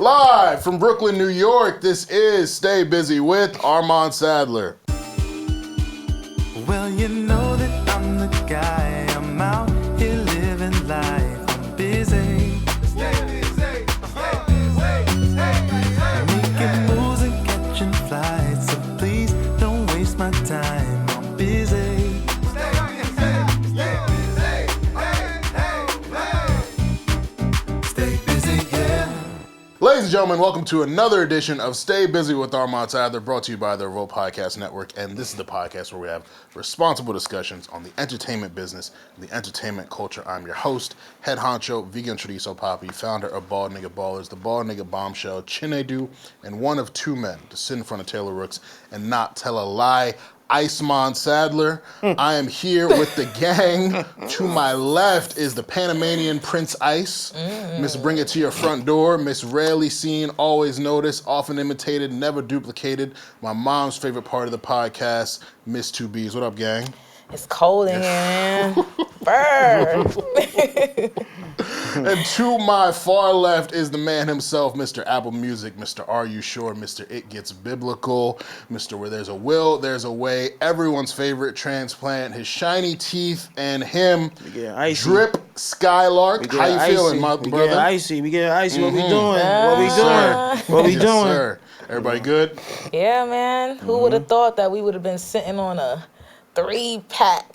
Live from Brooklyn, New York, this is Stay Busy with Armon Sadler. Well, you know that I'm the guy. I'm out here living life. I'm busy. Stay busy. Stay busy. Making moves and catching flights. So please don't waste my time. I'm busy. Ladies and gentlemen, welcome to another edition of Stay Busy with Armon Sadler, brought to you by the Revolt Podcast Network. And this is the podcast where we have responsible discussions on the entertainment business and the entertainment culture. I'm your host, head honcho, vegan chorizo papi, founder of Bald Nigga Ballers, the Bald Nigga Bombshell, Chinedu, and one of two men to sit in front of Taylor Rooks and not tell a lie. ICEMAN Sadler. I am here with the gang. To my left is the Panamanian Prince Ice. Miss Bring It to Your Front Door. Miss Rarely Seen, Always Noticed, Often Imitated, Never Duplicated. My mom's favorite part of the podcast, Miss 2Bs. What up, gang? It's cold in here, man. Burn. And to my far left is the man himself, Mr. Apple Music, Mr. Are You Sure, Mr. It Gets Biblical, Mr. Where There's a Will, There's a Way, everyone's favorite transplant, his shiny teeth, and him, Drip Skylark. How you feeling, my brother? We get icy. What we doing? What we doing? Sir. Everybody good? Yeah, man. Who would have thought that we would have been sitting on a 3-pack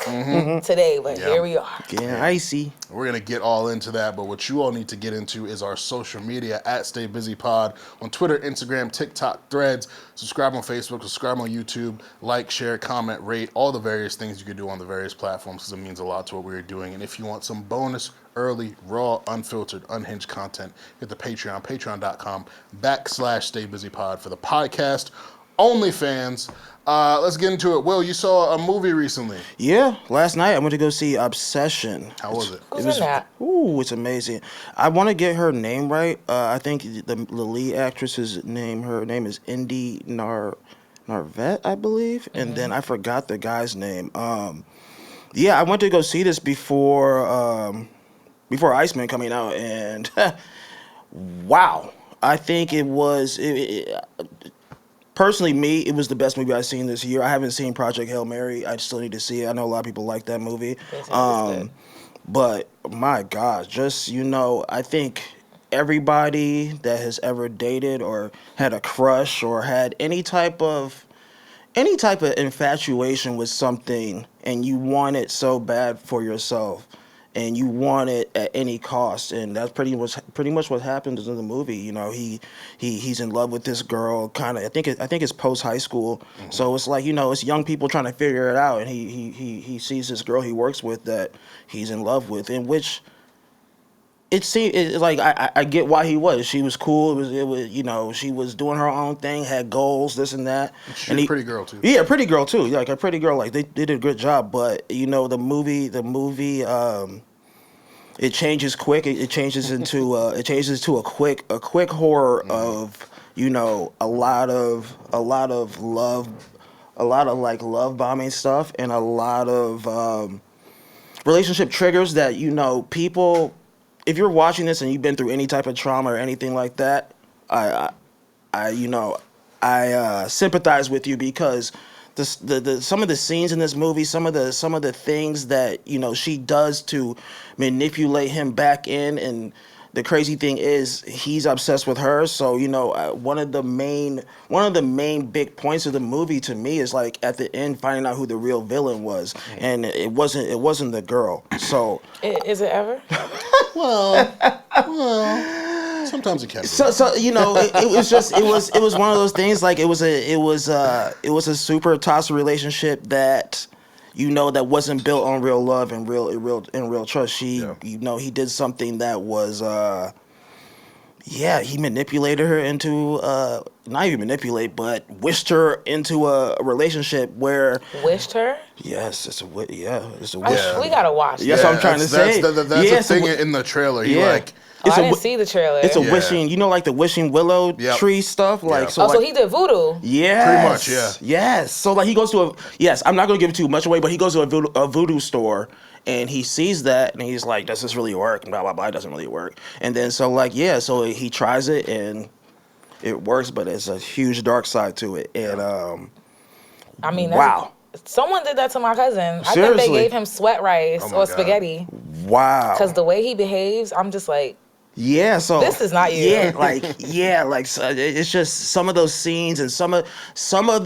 today, but here we are. Getting icy. We're going to get all into that, but what you all need to get into is our social media at Stay Busy Pod on Twitter, Instagram, TikTok, Threads. Subscribe on Facebook, subscribe on YouTube, like, share, comment, rate, all the various things you can do on the various platforms because it means a lot to what we're doing. And if you want some bonus, early, raw, unfiltered, unhinged content, hit the Patreon, patreon.com/StayBusyPod for the podcast. OnlyFans. Let's get into it. Will, you saw a movie recently. Yeah, last night I went to go see Obsession. How was it? Who's in that? Ooh, it's amazing. I want to get her name right. I think the lead actress's name, her name is Indy Narvet, I believe. And then I forgot the guy's name. Yeah, I went to go see this before ICEMAN coming out, and wow. I think it was... Personally, it was the best movie I've seen this year. I haven't seen Project Hail Mary. I still need to see it. I know a lot of people like that movie. But my gosh, just, I think everybody that has ever dated or had a crush or had any type of infatuation with something and you want it so bad for yourself and you want it at any cost, and that's pretty much what happens in the movie. He's in love with this girl. Kind of, I think it's post high school, so it's like it's young people trying to figure it out, and he sees this girl he works with that he's in love with, in which it seemed like I get why he was. She was cool. It was she was doing her own thing, had goals, this and that. She's a pretty girl too. Yeah, pretty girl too. Like a pretty girl. Like they did a good job. But the movie. It changes quick. It changes into a quick horror of a lot of love, like love bombing stuff, and a lot of relationship triggers that people. If you're watching this and you've been through any type of trauma or anything like that, I sympathize with you because the some of the scenes in this movie, some of the things that she does to manipulate him back in, and the crazy thing is he's obsessed with her. So one of the main big points of the movie to me is like at the end finding out who the real villain was, and it wasn't the girl. So is it ever? Well, sometimes it can be. So it was one of those things. Like it was a super toxic relationship that that wasn't built on real love and real trust. He did something that was he manipulated her into not even manipulate, but wished her into a relationship where Wished her? Yes, it's a wish. We gotta watch. That's what I'm trying to say. That's the thing in the trailer. I didn't see the trailer. It's a wishing, like the wishing willow tree stuff. Like so he did voodoo. Yes. Pretty much, yeah. Yes. So like he goes to I'm not gonna give too much away, but he goes to a voodoo store and he sees that and he's like, does this really work? And blah blah blah, it doesn't really work. And then so he tries it and it works, but it's a huge dark side to it. And I mean, wow. Someone did that to my cousin. I think Seriously? they gave him sweat rice Oh my or God. spaghetti. Wow. Because the way he behaves, I'm just like, Yeah, so this is not you. Yeah, like so it's just some of those scenes and some of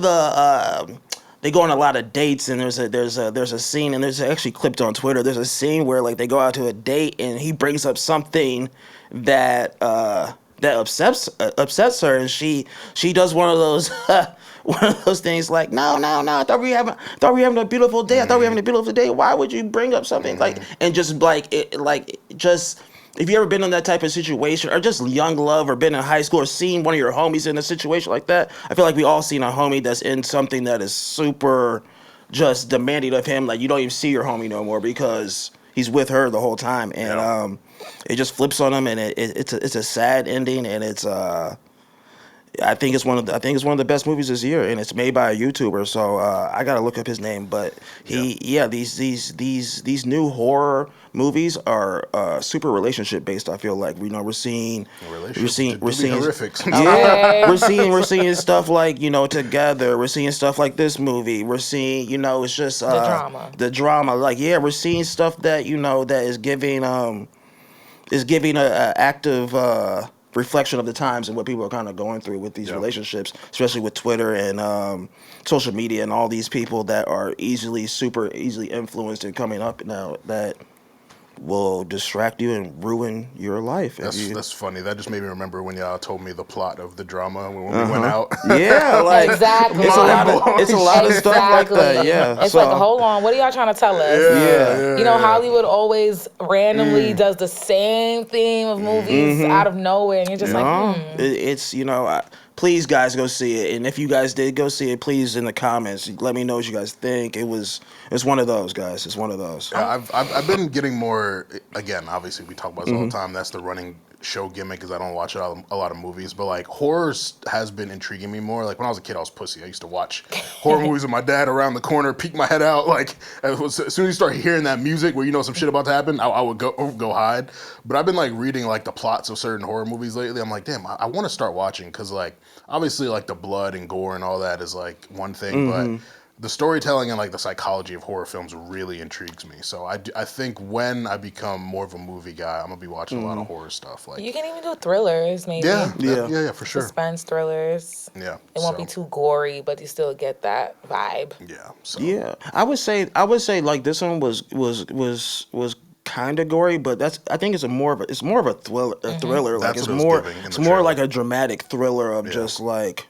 the they go on a lot of dates, and there's a scene, and there's actually clipped on Twitter. There's a scene where like they go out to a date, and he brings up something that that upsets her, and she does one of those one of those things like no, I thought we were having a beautiful day. I thought we were having a beautiful day. Why would you bring up something like, and just just. If you ever been in that type of situation, or just young love, or been in high school, or seen one of your homies in a situation like that, I feel like we all seen a homie that's in something that is super just demanding of him. Like, you don't even see your homie no more because he's with her the whole time, and it just flips on him, and it's a sad ending, and it's I think it's one of the best movies this year, and it's made by a YouTuber. So I gotta look up his name, but these new horror movies are super relationship based. I feel like we're seeing horrific. we're seeing stuff like Together. We're seeing stuff like this movie. We're seeing it's just the drama. Like we're seeing stuff that that is giving a active reflection of the times and what people are kind of going through with these relationships, especially with Twitter and social media and all these people that are super easily influenced and coming up now that will distract you and ruin your life. That's funny. That just made me remember when y'all told me the plot of the drama when we went out. Yeah, like exactly. It's a lot of stuff like that. Yeah, it's like, hold on, what are y'all trying to tell us? Yeah. Hollywood always randomly does the same theme of movies out of nowhere, and you're just It's please, guys, go see it. And if you guys did go see it, please in the comments let me know what you guys think. It's one of those, guys. It's one of those. Yeah, I've been getting more. Again, obviously, we talk about this all the time. That's the running show gimmick, because I don't watch a lot of movies. But like horror has been intriguing me more. Like when I was a kid, I was pussy. I used to watch horror movies with my dad around the corner, peek my head out. Like as soon as you start hearing that music where some shit about to happen, I would go hide. But I've been like reading like the plots of certain horror movies lately. I'm like, damn, I want to start watching, because like obviously like the blood and gore and all that is like one thing, but the storytelling and like the psychology of horror films really intrigues me. So I think when I become more of a movie guy, I'm gonna be watching a lot of horror stuff. Like you can even do thrillers, maybe. Yeah, for sure. Suspense thrillers. Yeah, it won't be too gory, but you still get that vibe. Yeah. So. Yeah, I would say like this one was kind of gory, but I think it's more of a thriller. Like it's more like a dramatic thriller of just like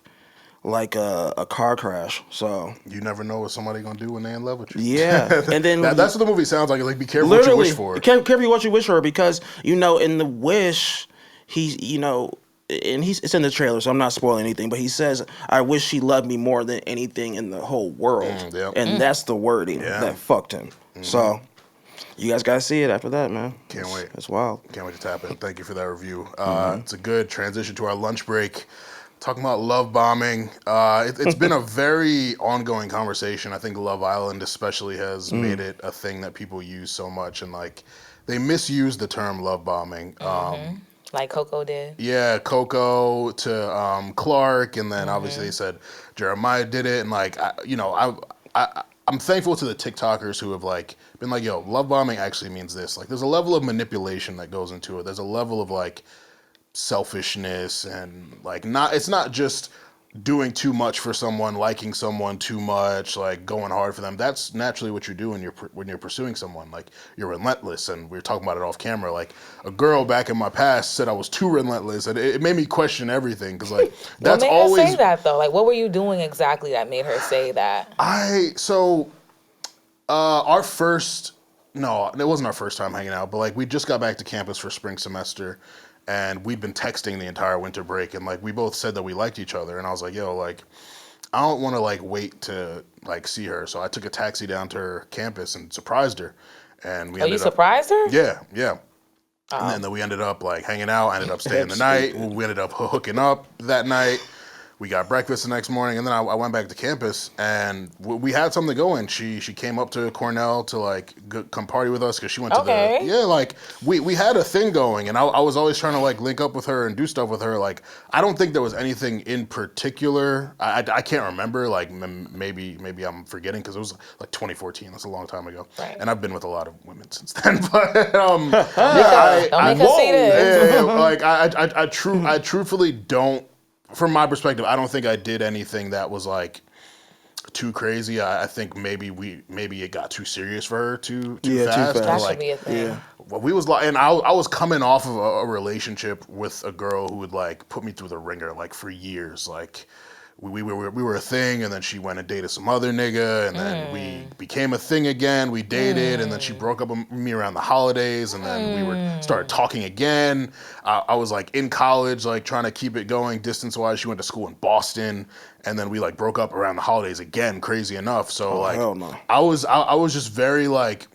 a car crash. So you never know what somebody's gonna do when they're in love with you. Yeah, and then that's what the movie sounds like. Like, be careful what you wish for. Careful what you wish for, because in the wish, he's and it's in the trailer, so I'm not spoiling anything. But he says, "I wish she loved me more than anything in the whole world," and that's the wording that fucked him. So. You guys gotta see it after that, man. Can't wait. It's wild. Can't wait to tap in. Thank you for that review. It's a good transition to our lunch break. Talking about love bombing. It's been a very ongoing conversation. I think Love Island especially has made it a thing that people use so much, and like they misuse the term love bombing. Like Coco did. Yeah, Coco to Clark, and then obviously they said Jeremiah did it, and like I'm thankful to the TikTokers who have like been like, yo, love bombing actually means this. Like there's a level of manipulation that goes into it. There's a level of like selfishness, and like it's not just doing too much for someone, liking someone too much, like going hard for them. That's naturally what you do when you're pursuing someone. Like you're relentless, and we were talking about it off camera. Like a girl back in my past said I was too relentless, and it made me question everything, because like that's always. What made her say that though? Like what were you doing exactly that made her say that? Our first, no, it wasn't our first time hanging out, but like we just got back to campus for spring semester, and we'd been texting the entire winter break, and like we both said that we liked each other, and I was like, yo, like I don't want to like wait to like see her, so I took a taxi down to her campus and surprised her, and we surprised her? Yeah. And then we ended up like hanging out. I ended up staying the night. We ended up hooking up that night. we got breakfast the next morning, and then I went back to campus, and we had something going. She came up to Cornell to like come party with us because she went to like we had a thing going, and I was always trying to like link up with her and do stuff with her. Like I don't think there was anything in particular. I can't remember. Like maybe I'm forgetting because it was like 2014. That's a long time ago, right. And I've been with a lot of women since then. But don't make her see this. like I truthfully don't. From my perspective, I don't think I did anything that was like too crazy. I think maybe it got too serious for her too fast. That like, should be a thing. Yeah. Well, we was like, and I was coming off of a relationship with a girl who would like put me through the ringer like for years. Like we were a thing, and then she went and dated some other nigga, and then we became a thing again. We dated, and then she broke up with me around the holidays, and then we started talking again. I was like in college, like trying to keep it going distance wise. She went to school in Boston, and then we like broke up around the holidays again. Crazy enough. So hell no. I was just very like.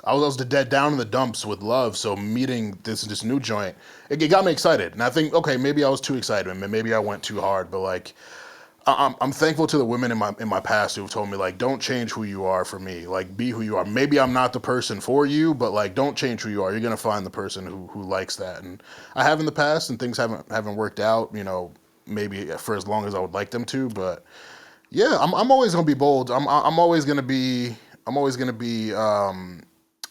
I was dead down in the dumps with love, so meeting this new joint, it got me excited. And I think, okay, maybe I was too excited, and maybe I went too hard, but like, I'm thankful to the women in my past who've told me like, don't change who you are for me, like be who you are. Maybe I'm not the person for you, but like, don't change who you are. You're gonna find the person who likes that, and I have in the past, and things haven't worked out, you know, maybe for as long as I would like them to, but yeah, I'm always gonna be bold. I'm always gonna be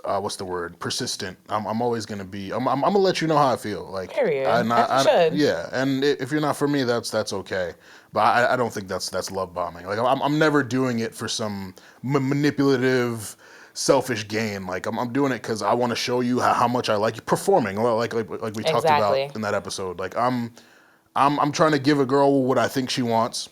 what's the word? Persistent. I'm always gonna be. I'm gonna let you know how I feel. Like, period. I should. Yeah, and if you're not for me, that's okay. But I don't think that's love bombing. Like, I'm never doing it for some manipulative, selfish gain. Like, I'm doing it because I want to show you how much I like you performing. Like we talked about in that episode. Like, I'm trying to give a girl what I think she wants.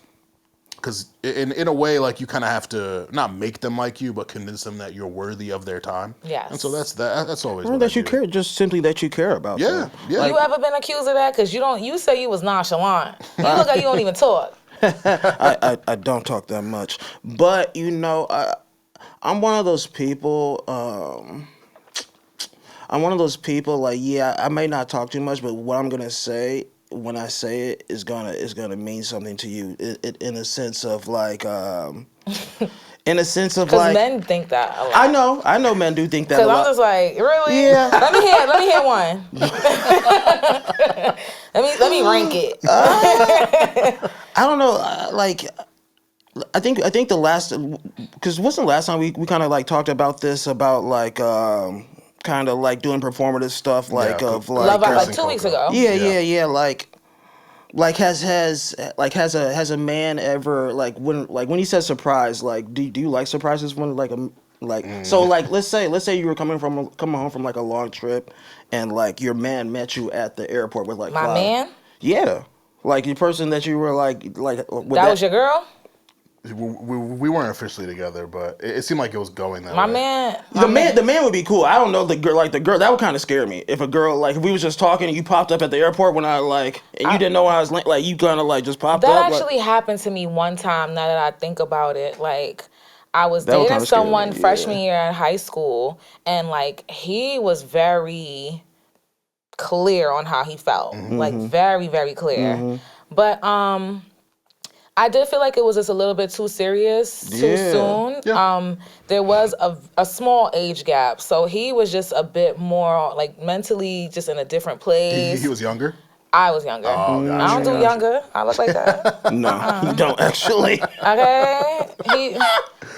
Because in a way, like, you kind of have to not make them like you, but convince them that you're worthy of their time. Yes. And so that's always Or what that I you do. care, just simply that you care about them. Yeah. You ever been accused of that? Because you say you was nonchalant. You look like you don't even talk. I don't talk that much. But, you know, I'm one of those people, like, yeah, I may not talk too much, but what I'm going to say when I say it is gonna mean something to you in a sense of like because men think that a lot. I know men do think that a lot. Because I'm just like, really? Yeah. Let me hear one. let me rank it. I don't know, like I think the last, because what's the last time we kind of like talked about this, about like kind of like doing performative stuff, like of like Love Out, like 2 weeks ago. Yeah. Like has a man ever when he says surprise, like do you like surprises when so like let's say you were coming home from like a long trip, and like your man met you at the airport with like my man? Yeah. Like the person that you were like that was your girl? We weren't officially together, but it seemed like it was going that way. The man would be cool. I don't know, the girl that would kind of scare me. If a girl, like, if we was just talking and you popped up at the airport when and you didn't know I was like, you kind of like just popped up. That actually happened to me one time. Now that I think about it, like, I was dating someone freshman year in high school, and like he was very clear on how he felt, like very, very clear. But I did feel like it was just a little bit too serious too soon. Yeah. There was a small age gap, so he was just a bit more like mentally just in a different place. He was younger? I was younger. Oh, gotcha. I don't do younger. I look like that. No, you don't actually. Okay.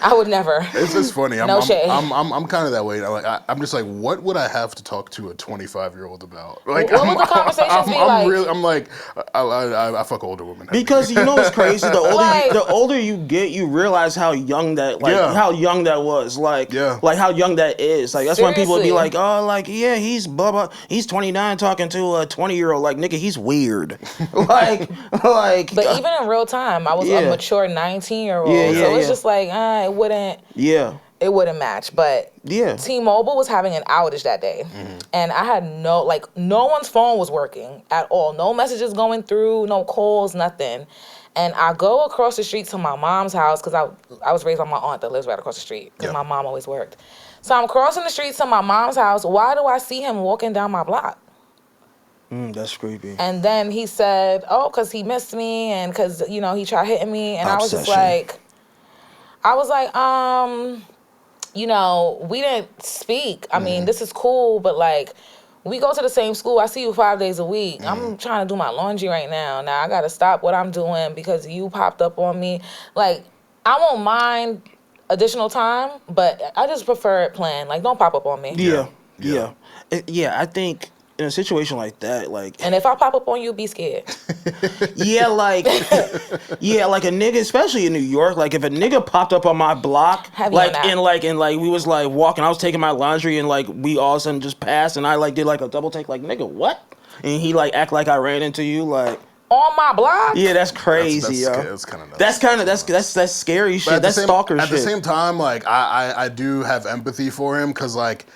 I would never. It's just funny. No shade. I'm kind of that way. I'm just like, what would I have to talk to a 25-year-old about? Like, what would the conversations be like? I'm like, I fuck older women. Because you know what's crazy? The older you get, you realize how young that how young that was. Like how young that is. Like that's when people would be like, oh, like yeah, he's blah blah. He's 29 talking to a 20-year-old. Like nigga, he's weird. like. But even in real time, I was a mature 19-year-old. So it's just like it wouldn't. Yeah. It wouldn't match, but T-Mobile was having an outage that day, and I had no one's phone was working at all. No messages going through, no calls, nothing. And I go across the street to my mom's house because I was raised by my aunt that lives right across the street because my mom always worked. So I'm crossing the street to my mom's house. Why do I see him walking down my block? That's creepy. And then he said, oh, because he missed me and because, he tried hitting me. And Obsession. I was like, we didn't speak. I mean, this is cool, but like, we go to the same school. I see you 5 days a week. I'm trying to do my laundry right now. Now I got to stop what I'm doing because you popped up on me. Like, I won't mind additional time, but I just prefer it planned. Like, don't pop up on me. Yeah. I think in a situation like that, like, and if I pop up on you, be scared. like a nigga, especially in New York, like if a nigga popped up on my block, Heavy like on that. and we was like walking, I was taking my laundry and like we all of a sudden just passed and I like did like a double take, like nigga, what? And he like act like I ran into you, like on my block? Yeah, that's crazy, yo. That's kind of nuts. That's scary shit. That's stalker shit. At the same time, like I do have empathy for him because like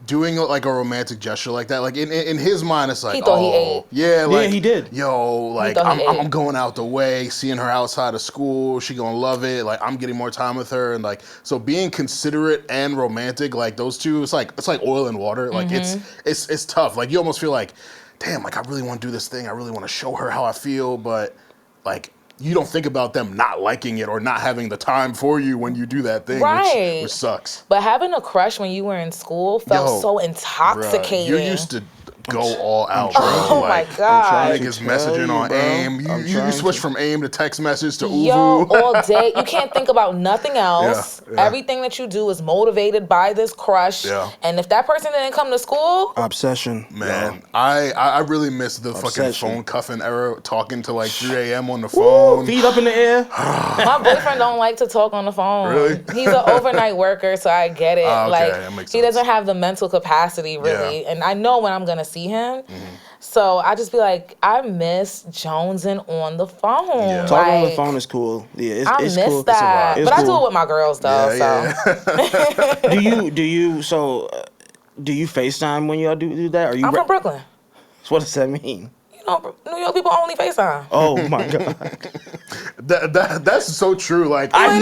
doing like a romantic gesture like that, like in his mind, it's like, he thought he ate. Yeah, like he did. Yo, like I'm going out the way, seeing her outside of school, she gonna love it. Like I'm getting more time with her, and like so being considerate and romantic, like those two, it's like oil and water. Like it's tough. Like you almost feel like, damn, like I really want to do this thing. I really want to show her how I feel, but like you don't think about them not liking it or not having the time for you when you do that thing, right. which sucks. But having a crush when you were in school felt so intoxicating. You used to go all out, bro. Oh like, my God. Niggas messaging on AIM. You switch from AIM to text message to Uvu. Yo, all day. You can't think about nothing else. Yeah. Everything that you do is motivated by this crush. Yeah. And if that person didn't come to school... Obsession. Man, yo. I really miss the fucking phone cuffing era, talking to like 3 a.m. on the Woo, phone. feet up in the air. My boyfriend don't like to talk on the phone. Really? He's an overnight worker, so I get it. Okay, like that makes he sense. doesn't have the mental capacity really, and I know when I'm gonna see him. So I just be like, I miss jonesing on the phone. Yeah. Talking on the Like, phone is cool. Yeah, it's I it's miss cool. that, It's but I cool. do it with my girls though. Yeah, Do you FaceTime when y'all do that? Are you? I'm from Brooklyn. What does that mean? You know, New York people only FaceTime. Oh my God. That's so true. Like I've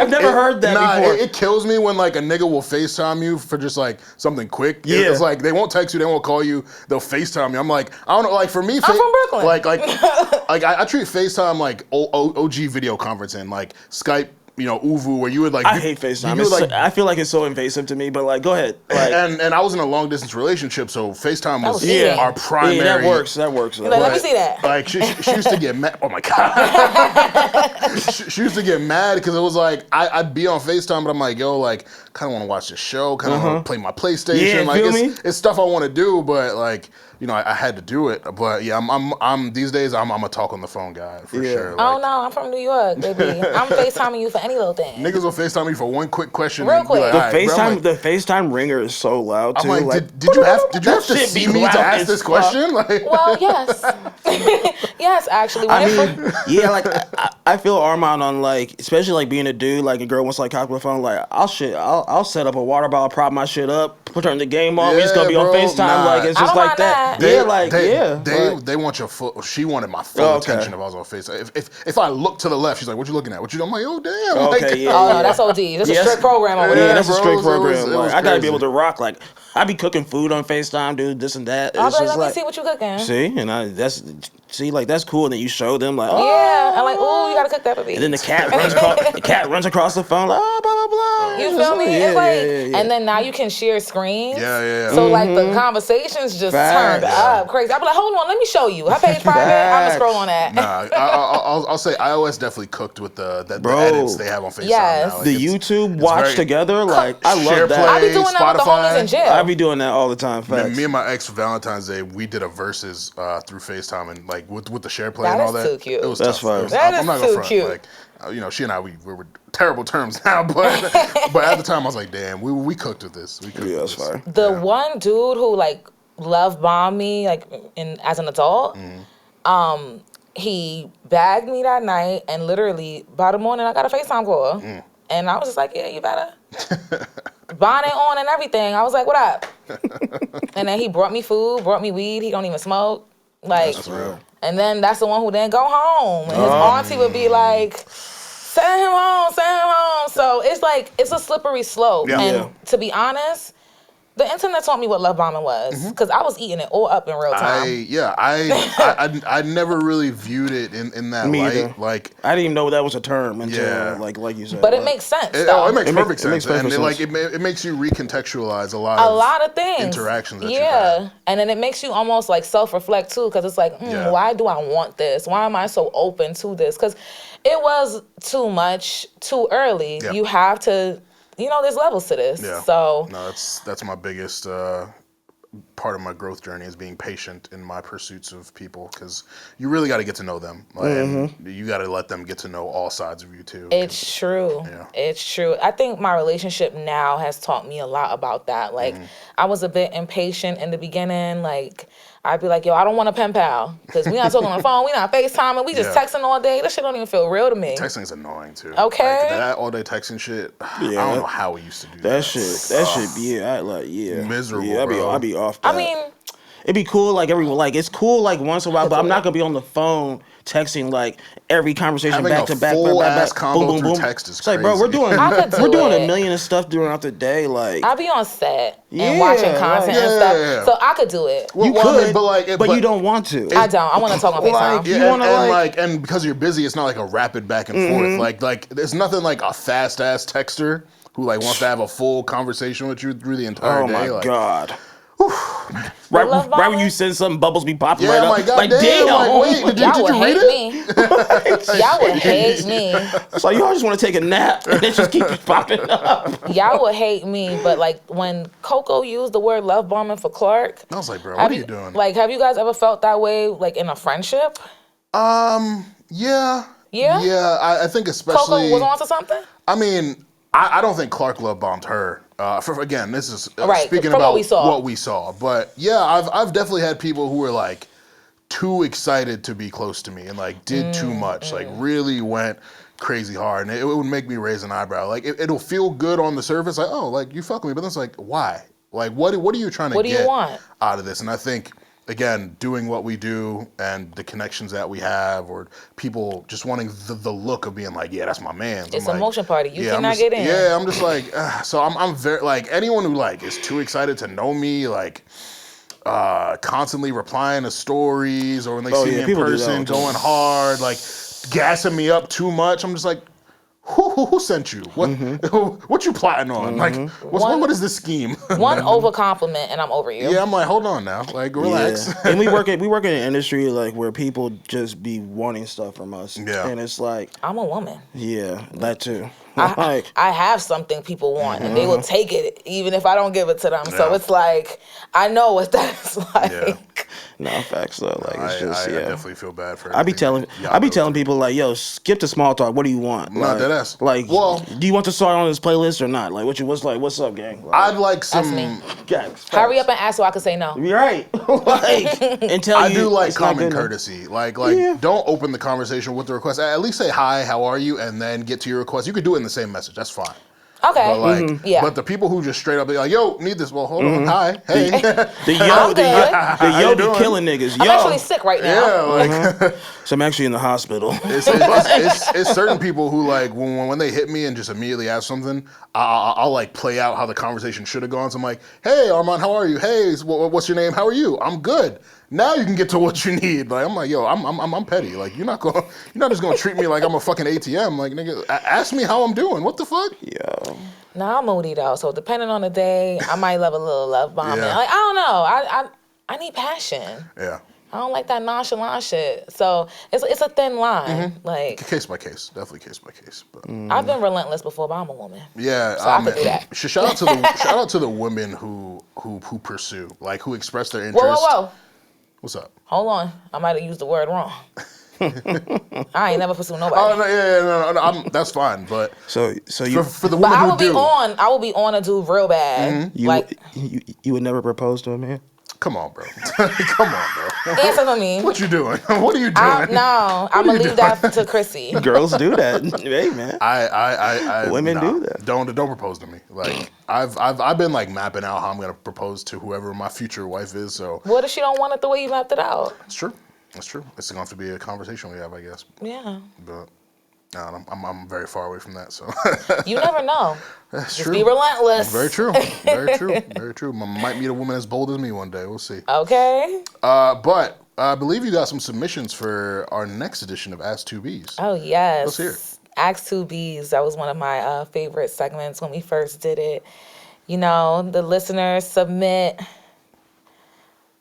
never heard that before. It kills me when like a nigga will FaceTime you for just like something quick. Yeah. It's like they won't text you, they won't call you, they'll FaceTime you. I'm like, I don't know, like for me, I'm from Brooklyn. Like I treat FaceTime like OG video conferencing, like Skype, Uvu, where you would like. I hate FaceTime. You would, like, I feel like it's so invasive to me, but like, go ahead. Like, and I was in a long distance relationship, so FaceTime was cheating. our primary. Yeah, that works. Like, let me see that. Like she used to get mad. Oh my God. she used to get mad because it was like I'd be on FaceTime, but I'm like, yo, like kind of want to watch the show, kind of want to play my PlayStation. Yeah, like feel me? it's stuff I want to do, but like I had to do it. But yeah, I'm these days I'm a talk on the phone guy for sure. Oh Like, no, I'm from New York, baby. I'm FaceTiming you for any little thing. niggas will FaceTime me for one quick question. Real and be quick. like, the "All right, bro." I'm FaceTime, like- the FaceTime ringer is so loud too. I'm like, did you have to shit see be me loud to ask as this fuck. question? Like, Well, yes. Yes, actually. When I it mean, yeah, like I feel Armon on like, especially like being a dude, like a girl wants to like talk on the phone, like I'll set up a water bottle, prop my shit up, turn the game on. We just gonna be on bro, FaceTime, nah. like it's I just don't like mind that. They Yeah, they want your full. She wanted my full Oh, okay. attention if I was on FaceTime. If I look to the left, she's like, "What you looking at? What you doing?" I'm like, "Oh damn!" Okay, like, yeah. Oh no, that's OD. That's a strict program over there. Yeah, that's a bro, strict it was- program. it was Like, I gotta be crazy. able to rock. Like I be cooking food on FaceTime, dude. This and that. I'll It's be like, just let me like, see what you cooking. see, and that's cool. And then you show them like, oh. Yeah, I'm like, ooh, you gotta cook that for me. And then the cat runs across the phone like, oh, blah blah blah. You feel me? Yeah, It's like, yeah. and then now you can share screens. Yeah. So like the conversations just turned Facts. up crazy. I'm like, hold on, let me show you. Her page private. I'm gonna scroll on that. Nah, I'll say iOS definitely cooked with the Bro. edits they have on FaceTime Yes. now. Like, The it's- YouTube it's watch very- together, like I love Share that. I be play, doing that with the Spotify. homies in jail. I be doing that all the time. Man, Facts. me and my ex for Valentine's Day, we did a versus through FaceTime and like with the share play That and all is that. too cute. It was That's tough. fire. That I'm is not gonna too front. cute. Like, she and I, we were terrible terms now, but at the time I was like, damn, we cooked with this. We cooked Yeah, with that's this. fire. The one dude who like love bombed me like as an adult, he bagged me that night and literally by the morning I got a FaceTime call. And I was just like, yeah, you better. Bonnet on and everything. I was like, what up? And then he brought me food, brought me weed. He don't even smoke. Like, That's real. and then that's the one who didn't go home. And his auntie would be like, send him home. So it's like, it's a slippery slope. Yeah. And Yeah. to be honest, The internet taught me what love bombing was, because I was eating it all up in real time. I never really viewed it in that Me light. either. Like, I didn't even know that was a term until like you said. But it makes sense. It makes perfect sense. It makes and it makes you recontextualize a lot of things, interactions that you've had. And then it makes you almost like self-reflect too, because it's like, why do I want this? Why am I so open to this? Because it was too much too early. Yep. You have to. There's levels to this. Yeah. So no, that's my biggest part of my growth journey is being patient in my pursuits of people, because you really got to get to know them. And you got to let them get to know all sides of you too. It's true. Yeah. It's true. I think my relationship now has taught me a lot about that. Like, I was a bit impatient in the beginning. Like, I'd be like, yo, I don't want a pen pal, because we not talking on the phone, we not FaceTiming, we just texting all day. That shit don't even feel real to me. Texting is annoying too. Okay. Like, that all day texting shit. I don't know how we used to do that. That shit, miserable. Yeah, bro. I'd be off that. I mean, it'd be cool, like everyone, like it's cool, like once in a while, but I'm not gonna be on the phone texting like every conversation Having back a to back, full-ass combo boom, boom, through boom. text is It's like, bro, we're crazy. doing it. a million of stuff throughout the day, like. I be on set and Yeah, watching content and stuff, yeah. so I could do it. Well, You I could, mean, but you don't want to. I don't. I want to talk on FaceTime. You Yeah, wanna, and because you're busy, it's not like a rapid back and forth. Like there's nothing like a fast ass texter who like wants to have a full conversation with you through the entire Oh day. my like, god. Right when you send something, bubbles be popping right I'm up. like, God damn, like, wait, Y'all did would you read hate it? me. Y'all would hate me. It's like, y'all just want to take a nap and it just keeps popping up. Y'all would hate me, but like when Coco used the word love bombing for Clark, I was like, bro, what are you doing? Like, have you guys ever felt that way, like in a friendship? Yeah. Yeah? I think especially. Coco was onto something? I mean, I don't think Clark love bombed her. Again, this is Right, speaking from about what we saw. But yeah, I've definitely had people who were like too excited to be close to me and like did too much, like really went crazy hard, and it would make me raise an eyebrow. Like it'll feel good on the surface, like, oh, like you fuck with me, but then it's like, why? Like what are you trying to get out of this? And I think, again, doing what we do and the connections that we have, or people just wanting the look of being like, yeah, that's my man. It's a motion party. You cannot get in. Yeah, I'm just like, so I'm very, like, anyone who like is too excited to know me, like constantly replying to stories, or when they see me in person going hard, like gassing me up too much, I'm just like, who sent you? What you plotting on? Like, what is this scheme? One over compliment and I'm over you. Yeah, I'm like, hold on now, like, relax. Yeah. And we work in an industry like where people just be wanting stuff from us. Yeah. And it's like, I'm a woman. yeah, that too. I have something people want, and they will take it even if I don't give it to them. So it's like, I know what that's like. Yeah. No, facts though. Like it's just I yeah. definitely feel bad for. I be telling people like, yo, skip the small talk. What do you want? Not that ass. Like, well, do you want the song on this playlist or not? Like, what's up, gang? Like, I'd like some. Hurry up and ask so I can say no. You're right. Like, until I do like common courtesy. Like, Yeah. don't open the conversation with the request. At least say hi, how are you, and then get to your request. You could do it in the same message. That's fine. Okay. But like, but the people who just straight up be like, "Yo, need this." Well, hold on. Hi, hey. The yo be killing niggas. I'm actually sick right now. Yeah, like So I'm actually in the hospital. it's certain people who like when they hit me and just immediately ask something, I'll like play out how the conversation should have gone. So I'm like, "Hey, Armon, how are you? Hey, what's your name? How are you? I'm good." Now you can get to what you need. Like I'm like, yo, I'm petty. Like you're not just gonna treat me like I'm a fucking ATM. Like nigga, ask me how I'm doing. What the fuck? Yo. Nah, I'm moody though. So depending on the day, I might love a little love bombing. Yeah. Like I don't know. I need passion. Yeah. I don't like that nonchalant shit. So it's a thin line. Like Case by case, definitely case by case. But I've been relentless before, but I'm a woman. yeah, So I could do that. Shout out to the women who pursue, like who express their interest. Whoa. What's up? Hold on. I might have used the word wrong. I ain't never pursued nobody. Oh no, that's fine. But So you for the But women I who will do, I will be on a dude real bad. you would never propose to a man? come on, bro. Come on, bro. Answer for me. What you doing? What are you doing? No, I'm gonna leave that to Chrissy. Girls do that. Hey man. Women do that. Don't propose to me. Like I've been like mapping out how I'm gonna propose to whoever my future wife is. So What if she don't want it the way you mapped it out? it's true. It's true. It's gonna have to be a conversation we have, I guess. Yeah. But No, I'm very far away from that. So you never know. That's Just true. be relentless. Very true. Very true. Very true. Might meet a woman as bold as me one day. We'll see. Okay. But I believe you got some submissions for our next edition of Ask 2Bs. Oh, yes. Let's hear it. Ask 2Bs. That was one of my favorite segments when we first did it. You know, the listeners submit.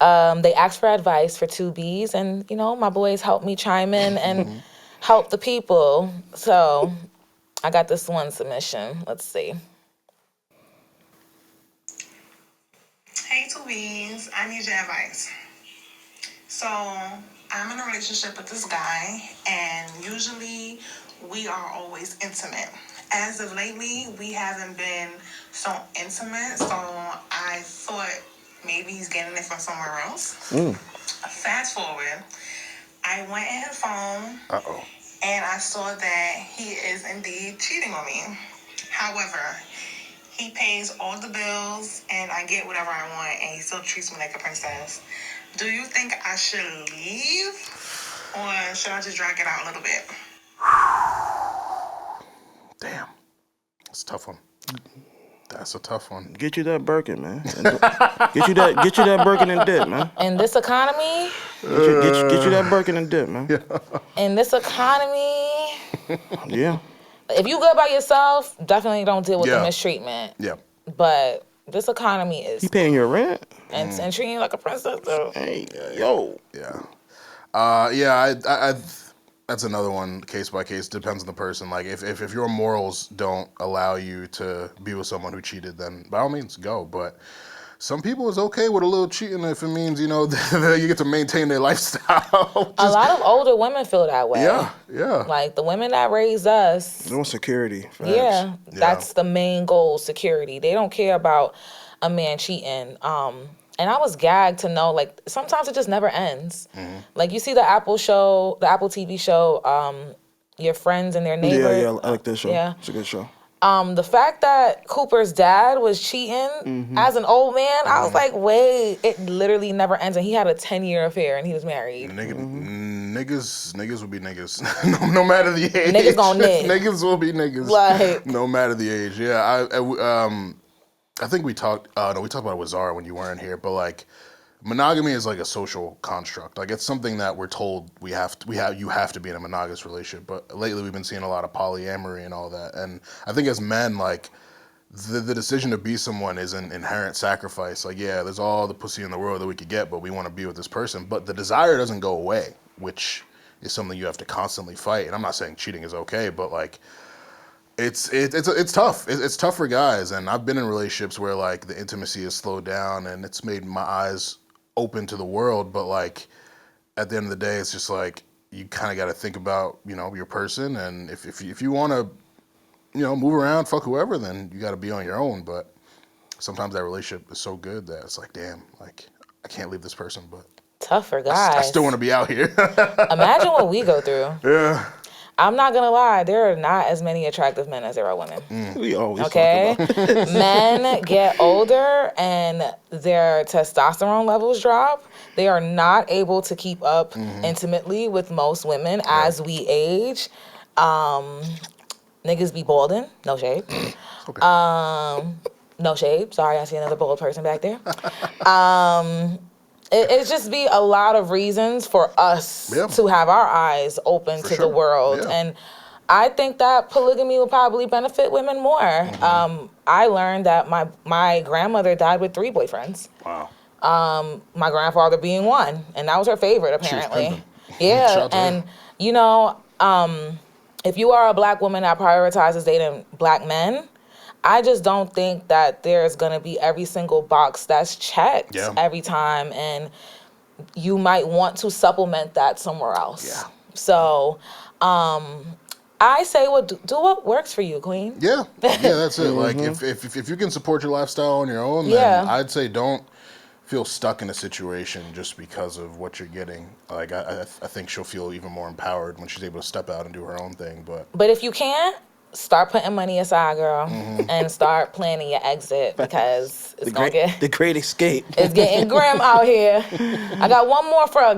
They ask for advice for 2Bs, and, you know, my boys help me chime in and help the people. So I got this one submission. Let's see. Hey, 2Bs. I need your advice. So I'm in a relationship with this guy, and usually we are always intimate. As of lately, we haven't been so intimate, so I thought maybe he's getting it from somewhere else. Fast forward, I went in his phone, and I saw that he is indeed cheating on me. However, he pays all the bills, and I get whatever I want, and he still treats me like a princess. Do you think I should leave, or should I just drag it out a little bit? Damn. That's a tough one. That's a tough one. Get you that Birkin, man. Get you that Birkin and dip, man. In this economy, Get you that Birkin and dip, man. in this economy, Yeah. if you good by yourself, definitely don't deal with the Yeah. mistreatment. Yeah. But this economy is He paying your rent? and treating you like a princess, though. Hey, yo. Yeah. I that's another one, case by case, depends on the person. Like, if your morals don't allow you to be with someone who cheated, then by all means, go. But some people is okay with a little cheating if it means, you know, that you get to maintain their lifestyle. A lot of older women feel that way. Yeah. Like, the women that raised us, They want security. Facts. yeah, that's the main goal, security. They don't care about a man cheating. And I was gagged to know, like, sometimes it just never ends. Like, you see the Apple TV show, Your Friends and Their Neighbors. Yeah, I like that show. Yeah. It's a good show. The fact that Cooper's dad was cheating as an old man, I was like, wait, it literally never ends. And he had a 10-year affair and he was married. Niggas will be niggas, no matter the age. Niggas gon' nig. Niggas will be niggas, Like, no matter the age. Yeah, I think we talked about it with Zara when you weren't here, but like, monogamy is like a social construct. Like, it's something that we're told you have to be in a monogamous relationship. But lately we've been seeing a lot of polyamory and all that. And I think as men, like, the decision to be someone is an inherent sacrifice. Like, yeah, there's all the pussy in the world that we could get, but we want to be with this person. But the desire doesn't go away, which is something you have to constantly fight. And I'm not saying cheating is okay, but like, it's tough. It's tough for guys. And I've been in relationships where like the intimacy has slowed down and it's made my eyes open to the world. But like, at the end of the day, it's just like, you kind of got to think about, you know, your person. And if you want to, you know, move around, fuck whoever, then you got to be on your own. But sometimes that relationship is so good that it's like, damn, like, I can't leave this person, but tough for guys. I still want to be out here. Imagine what we go through. Yeah. I'm not gonna lie, there are not as many attractive men as there are women. We always Okay? talk about Men get older and their testosterone levels drop. They are not able to keep up intimately with most women as we age. Niggas be balding. No shade. Okay. No shade. Sorry, I see another bald person back there. It just be a lot of reasons for us to have our eyes open to the world. Yeah. And I think that polygamy will probably benefit women more. I learned that my grandmother died with 3 boyfriends. Wow. My grandfather being one. And that was her favorite, apparently. pimping. Yeah. Shout out to And, her. you know, if you are a black woman that prioritizes dating black men, I just don't think that there's going to be every single box that's checked every time. And you might want to supplement that somewhere else. Yeah. So I say, do what works for you, queen. Yeah, that's it. Like, if you can support your lifestyle on your own, then I'd say don't feel stuck in a situation just because of what you're getting. Like, I think she'll feel even more empowered when she's able to step out and do her own thing. But if you can't, start putting money aside, girl, and start planning your exit, because it's the great escape. It's getting grim out here. I got one more from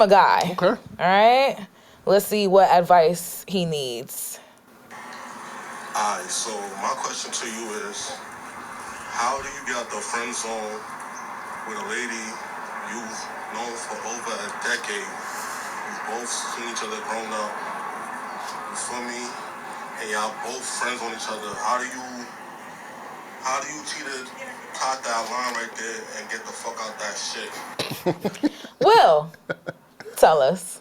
a guy. okay. All right. Let's see what advice he needs. Alright, so my question to you is, how do you get out the friend zone with a lady you've known for over a decade? You've both seen each other grown up. You feel me? And y'all both friends on each other. How do you cut that line right there and get the fuck out that shit? Will, tell us.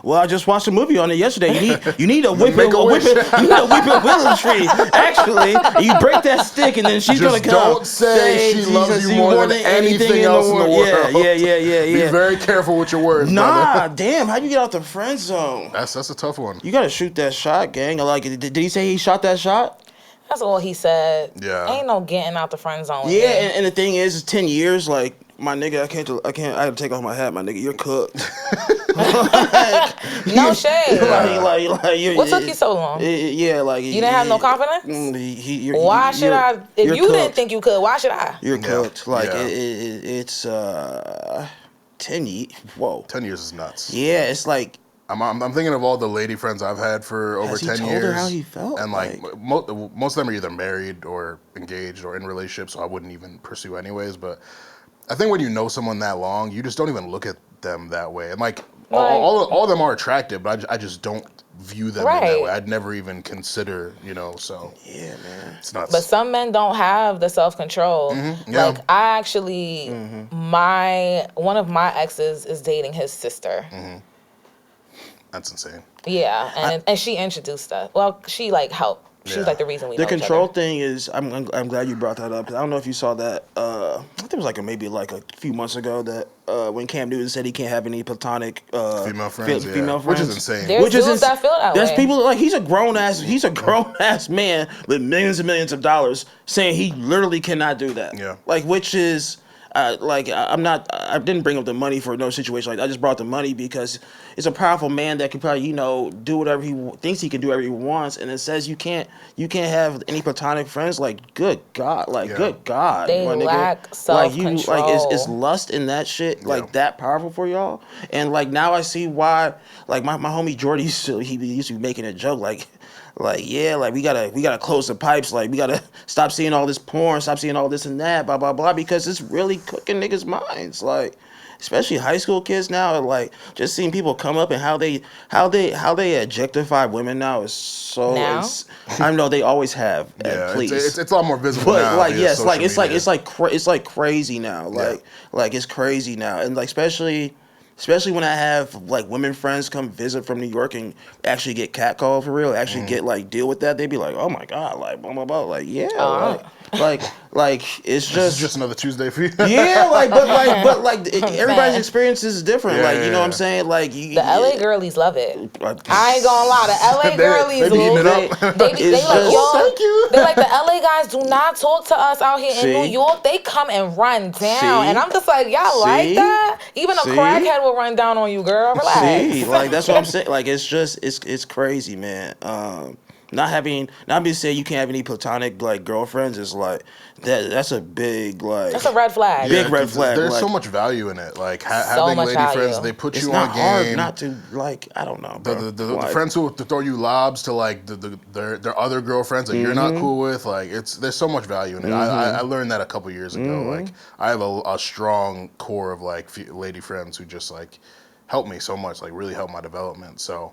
Well, I just watched a movie on it yesterday. You need a whipping willow tree. Actually, you break that stick and then she's gonna come. Don't say she loves you more than anything else in the world. Yeah. Be very careful with your words. Nah, brother. damn. How you get out the friend zone? That's a tough one. You gotta shoot that shot, gang. Like, did he say he shot that shot? That's all he said. Yeah. Ain't no getting out the friend zone. Yeah, and the thing is, it's 10 years. Like, my nigga, I had to take off my hat, my nigga. You're cooked. No shade. What took you so long? Yeah, like you didn't have no confidence. Why should I? If you didn't think you could, why should I? You're cooked. Like it's 10 years. Whoa. 10 years is nuts. Yeah, it's like. I'm thinking of all the lady friends I've had for over 10 years. Told her how he felt? And like most of them are either married or engaged or in relationships, so I wouldn't even pursue anyways. But I think when you know someone that long, you just don't even look at them that way. And like all of them are attractive, but I just don't view them in that way. I'd never even consider, so. Yeah, man. It's nuts. But some men don't have the self-control. Mm-hmm. Yeah. Like I actually, one of my exes is dating his sister. Mm-hmm. That's insane. Yeah, and she introduced us. Well, she like helped. She was like the reason we know each control other. thing is, I'm glad you brought that up, because I don't know if you saw that, I think it was maybe a few months ago that when Cam Newton said he can't have any platonic female friends, which is insane. There's dudes that feel that There's way. people, like, he's a grown ass man with millions and millions of dollars saying he literally cannot do that. Yeah. Like, which is... I didn't bring up the money for no situation like that. I just brought the money because it's a powerful man that can probably, do whatever he thinks he can do, whatever he wants, and it says you can't have any platonic friends. Like, good God, good God, they lack self-control. Is lust in that shit that powerful for y'all? And now I see why. Like my homie Jordy, he used to be making a joke we gotta close the pipes. Like, we gotta stop seeing all this porn, stop seeing all this and that, blah blah blah, because it's really cooking niggas' minds. Like, especially high school kids now. Like, just seeing people come up and how they objectify women now is so. I know they always have. Please, it's a lot more visible now. But it's crazy now. Like it's crazy now, and especially when I have women friends come visit from New York and actually get catcalled for real, actually get deal with that. They'd be like, oh my God, blah blah blah. Like, yeah, it's just another Tuesday for you. Yeah, everybody's experience is different. You know what I'm saying? The LA girlies love it. I ain't gonna lie, the LA girlies love it. They like, yo, thank you. They're like, the LA guys do not talk to us out here in New York. They come and run down, and I'm just like, y'all like that? Even a crackhead will run down on you, girl. Relax. That's what I'm saying. It's crazy, man. Not being saying you can't have any platonic girlfriends is that's a big that's a red flag. Big red flag. There's so much value in it. Having lady friends, they put you on game. It's not hard not to I don't know. Bro. The friends who throw you lobs to their other girlfriends that you're not cool with. There's so much value in it. I learned that a couple years ago. I have a strong core of lady friends who just help me so much. Really help my development. So.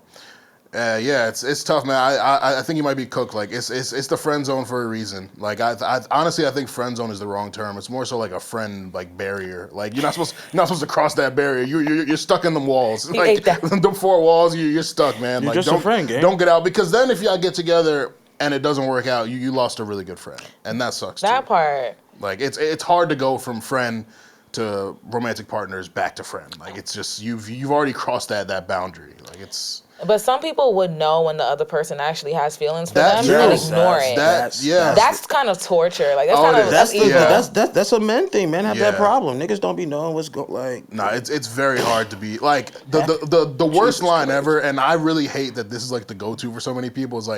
It's tough, man. I think you might be cooked. It's the friend zone for a reason. I honestly think friend zone is the wrong term. It's more so a friend barrier. You're not supposed to cross that barrier. You're stuck in them walls. The four walls. You're stuck, man. You're just a friend, gang. Don't get out, because then if y'all get together and it doesn't work out, you lost a really good friend, and that sucks. That part. It's hard to go from friend to romantic partners back to friend. It's just you've already crossed that boundary. But some people would know when the other person actually has feelings for them and ignore it. That's kind of torture. That's a men thing. Men have that problem. Niggas don't be knowing what's Nah, it's very hard to be the worst line ever, and I really hate that this is the go-to for so many people is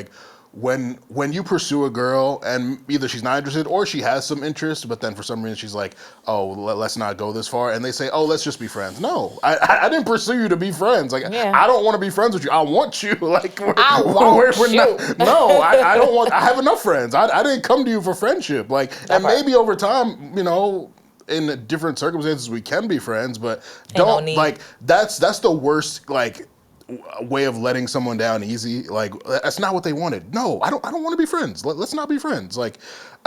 when you pursue a girl and either she's not interested or she has some interest, but then for some reason she's like, oh, let's not go this far, and they say, oh, let's just be friends. No, I didn't pursue you to be friends. Like, I don't want to be friends with you. I want you. Like, I want you. No, I don't want. I have enough friends. I didn't come to you for friendship. Like, and maybe over time, you know, in different circumstances we can be friends, but don't like that's the worst like way of letting someone down easy. Like, that's not what they wanted. No, I don't want to be friends. Let's not be friends. Like,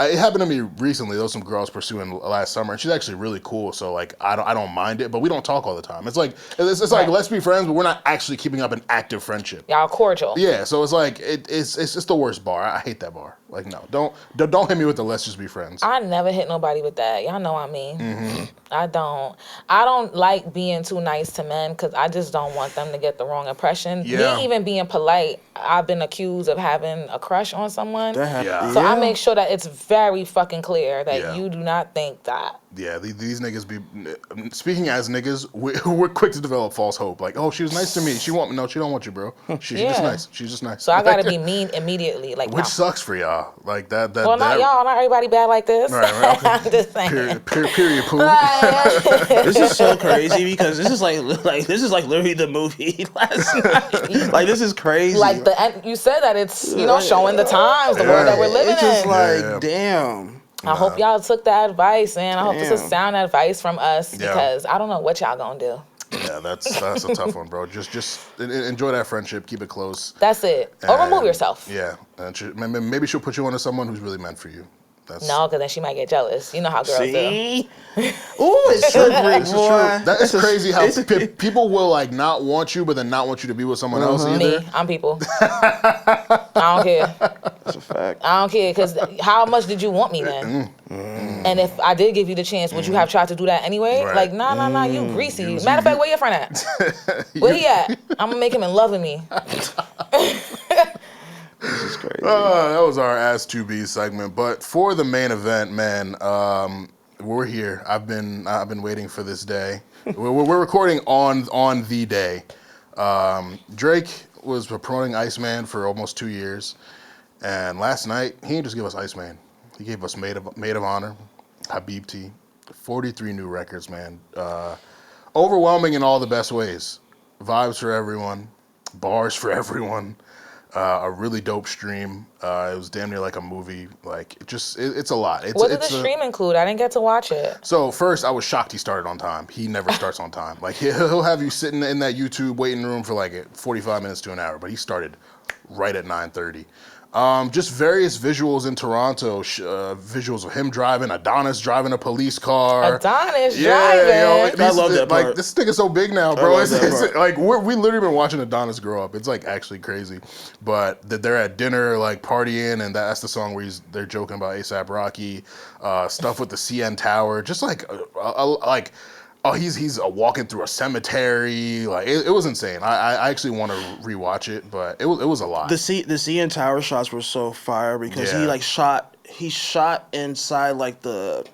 it happened to me recently. There was some girls pursuing last summer, and she's actually really cool. So like, I don't mind it, but we don't talk all the time. It's like like, let's be friends, but we're not actually keeping up an active friendship. Y'all cordial. Yeah, so it's like it's just the worst bar. I hate that bar. Like, no, don't hit me with the let's just be friends. I never hit nobody with that. Y'all know what I mean. Mm-hmm. I don't like being too nice to men because I just don't want them to get the wrong impression. Yeah. Me even being polite, I've been accused of having a crush on someone. Yeah. So I make sure that it's very fucking clear that you do not think that. Yeah, these niggas be, speaking as niggas, we're quick to develop false hope. Like, oh, she was nice to me. She want me. No, she don't want you, bro. She's just nice. She's just nice. So I gotta be mean immediately. Like, which sucks for y'all. Like that. Well, not y'all. Not everybody bad like this. Right. Okay. I'm just saying. Period. Poo. This is so crazy because this is like literally the movie last night. Like, this is crazy. Like, you said that it's showing the times, the world that we're living in. It's just like, damn. I hope y'all took that advice, man. I hope this is sound advice from us because I don't know what y'all gonna do. Yeah, that's a tough one, bro. Just enjoy that friendship, keep it close. That's it. Or remove yourself. Yeah, and maybe she'll put you onto someone who's really meant for you. No, because then she might get jealous. You know how girls do. Ooh, it's slippery, boy. That is crazy how people will like not want you, but then not want you to be with someone else either. Me, I'm people. I don't care. That's a fact. I don't care, because how much did you want me then? And if I did give you the chance, would you have tried to do that anyway? Right. Like, nah, you greasy. Matter of fact, where your friend at? Where he at? I'm gonna make him in love with me. This is crazy. That was our Ask 2B segment. But for the main event, man, we're here. I've been waiting for this day. We're recording on the day. Drake was promoting ICEMAN for almost 2 years, and last night he didn't just give us ICEMAN. He gave us Maid of Honor, HABIBTI, 43 new records, man. Overwhelming in all the best ways. Vibes for everyone, bars for everyone. A really dope stream. It was damn near like a movie. Like, it's a lot. What did the stream include? I didn't get to watch it. So first, I was shocked he started on time. He never starts on time. Like, he'll have you sitting in that YouTube waiting room for like 45 minutes to an hour, but he started right at 9:30. Just various visuals in Toronto, visuals of him driving, Adonis driving a police car. Adonis driving. I love that part. Like, this nigga's so big now, bro. It's like we literally been watching Adonis grow up. It's like actually crazy. But they're at dinner, like partying, and that's the song where they're joking about A$AP Rocky, stuff with the CN Tower, just like Oh, he's walking through a cemetery. Like, it was insane. I actually want to rewatch it, but it was a lot. The CN Tower shots were so fire because he shot inside like the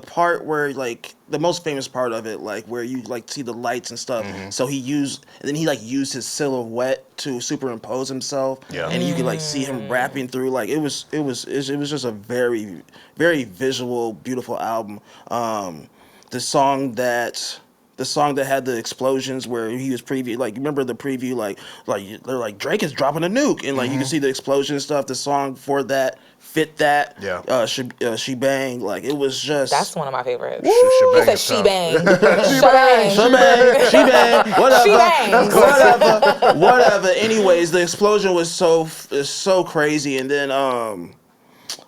part where, like, the most famous part of it, like where you like see the lights and stuff. Mm-hmm. So he used his silhouette to superimpose himself. Yeah. And you could like see him rapping through. Like, it was just a very, very visual, beautiful album. The song that had the explosions where he was preview, like, remember the preview, like they're like, Drake is dropping a nuke, and like you can see the explosion and stuff. The song for that fit that. Yeah. She Bang, like, it was just. That's one of my favorites. She said She Bang. She Bang. Whatever. Anyways, the explosion was so crazy, and then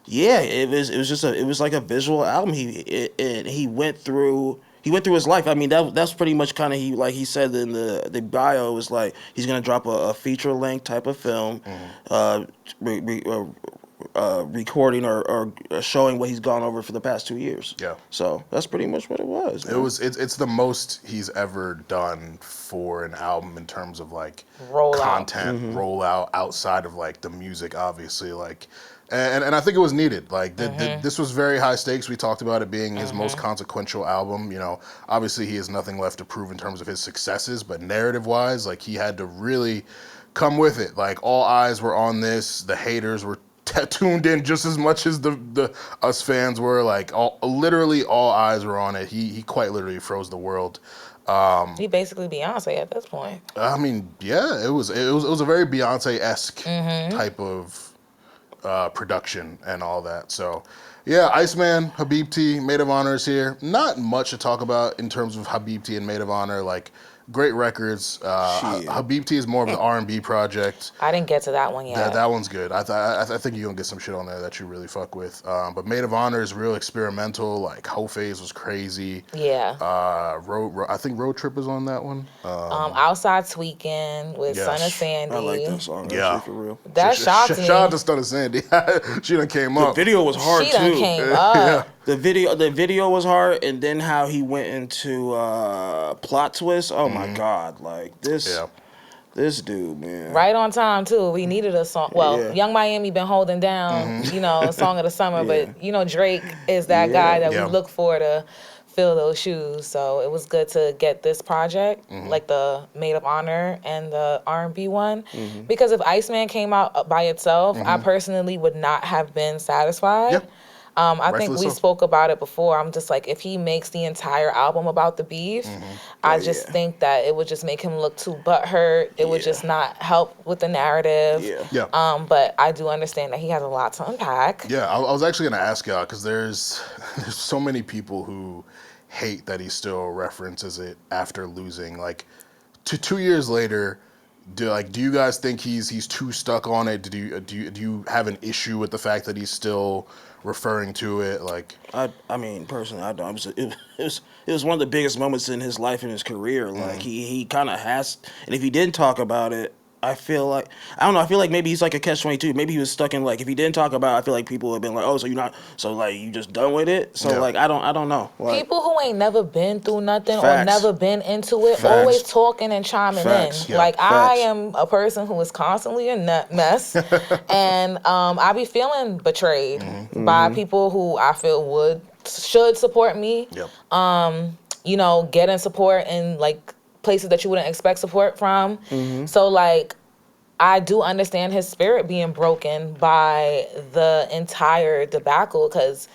yeah, it was like a visual album. He went through his life. I mean, that's pretty much kind of he said in the bio, it was like he's gonna drop a feature length type of film, recording or showing what he's gone over for the past 2 years. Yeah. So that's pretty much what it was. Man. It's the most he's ever done for an album in terms of like content rollout outside of like the music, obviously, like. And I think it was needed. Like, this was very high stakes. We talked about it being his most consequential album. You know, obviously he has nothing left to prove in terms of his successes, but narrative-wise, like, he had to really come with it. Like all eyes were on this. The haters were tuned in just as much as the us fans were. Like literally all eyes were on it. He quite literally froze the world. He basically Beyonce at this point. I mean, yeah, it was a very Beyonce-esque type of production and all that. So, yeah, Iceman, HABIBTI, Maid of Honor is here. Not much to talk about in terms of HABIBTI and Maid of Honor. Like, great records. HABIBTI is more of the R&B project. I didn't get to that one yet. That one's good. I think you're gonna get some shit on there that you really fuck with. But Maid of Honor is real experimental. Like Whole Phase was crazy. Yeah. I think Road Trip is on that one. Outside Tweaking with Yes. Son of Sandy. I like that song. Yeah. Actually, for real. That shocked me. Shout out to Son of Sandy. She done came The up. video was hard She too. done came up. The video was hard, and then how he went into plot twist. Oh my god, like this dude, man. Right on time too. We needed a song. Well, Yeah. Young Miami been holding down, a song of the summer, but Drake is that guy that we look for to fill those shoes. So it was good to get this project, like the Maid of Honor and the R&B one, because if Iceman came out by itself, I personally would not have been satisfied. Yep. I think we spoke about it before. I'm just like, if he makes the entire album about the beef, I just think that it would just make him look too butthurt. It would just not help with the narrative. Yeah. But I do understand that he has a lot to unpack. Yeah, I was actually gonna ask y'all because there's so many people who hate that he still references it after losing. Like, 2 years later, do you guys think he's too stuck on it? Do you have an issue with the fact that he's still referring to it? Like, I mean, personally, I don't. It was one of the biggest moments in his life and his career. Like he kind of has, and if he didn't talk about it, I feel like I feel like maybe he's like a catch-22. Maybe he was stuck in, like, if he didn't talk about it, I feel like people would have been like, oh, so you're not, so like you just done with it. So like I don't know. Like, people who ain't never been through nothing or Facts. never been into it Facts. always talking and chiming Facts. in. Yeah. Like Facts. I am a person who is constantly a mess, and I be feeling betrayed by people who I feel should support me. Yep. Getting support in like places that you wouldn't expect support from. So like, I do understand his spirit being broken by the entire debacle because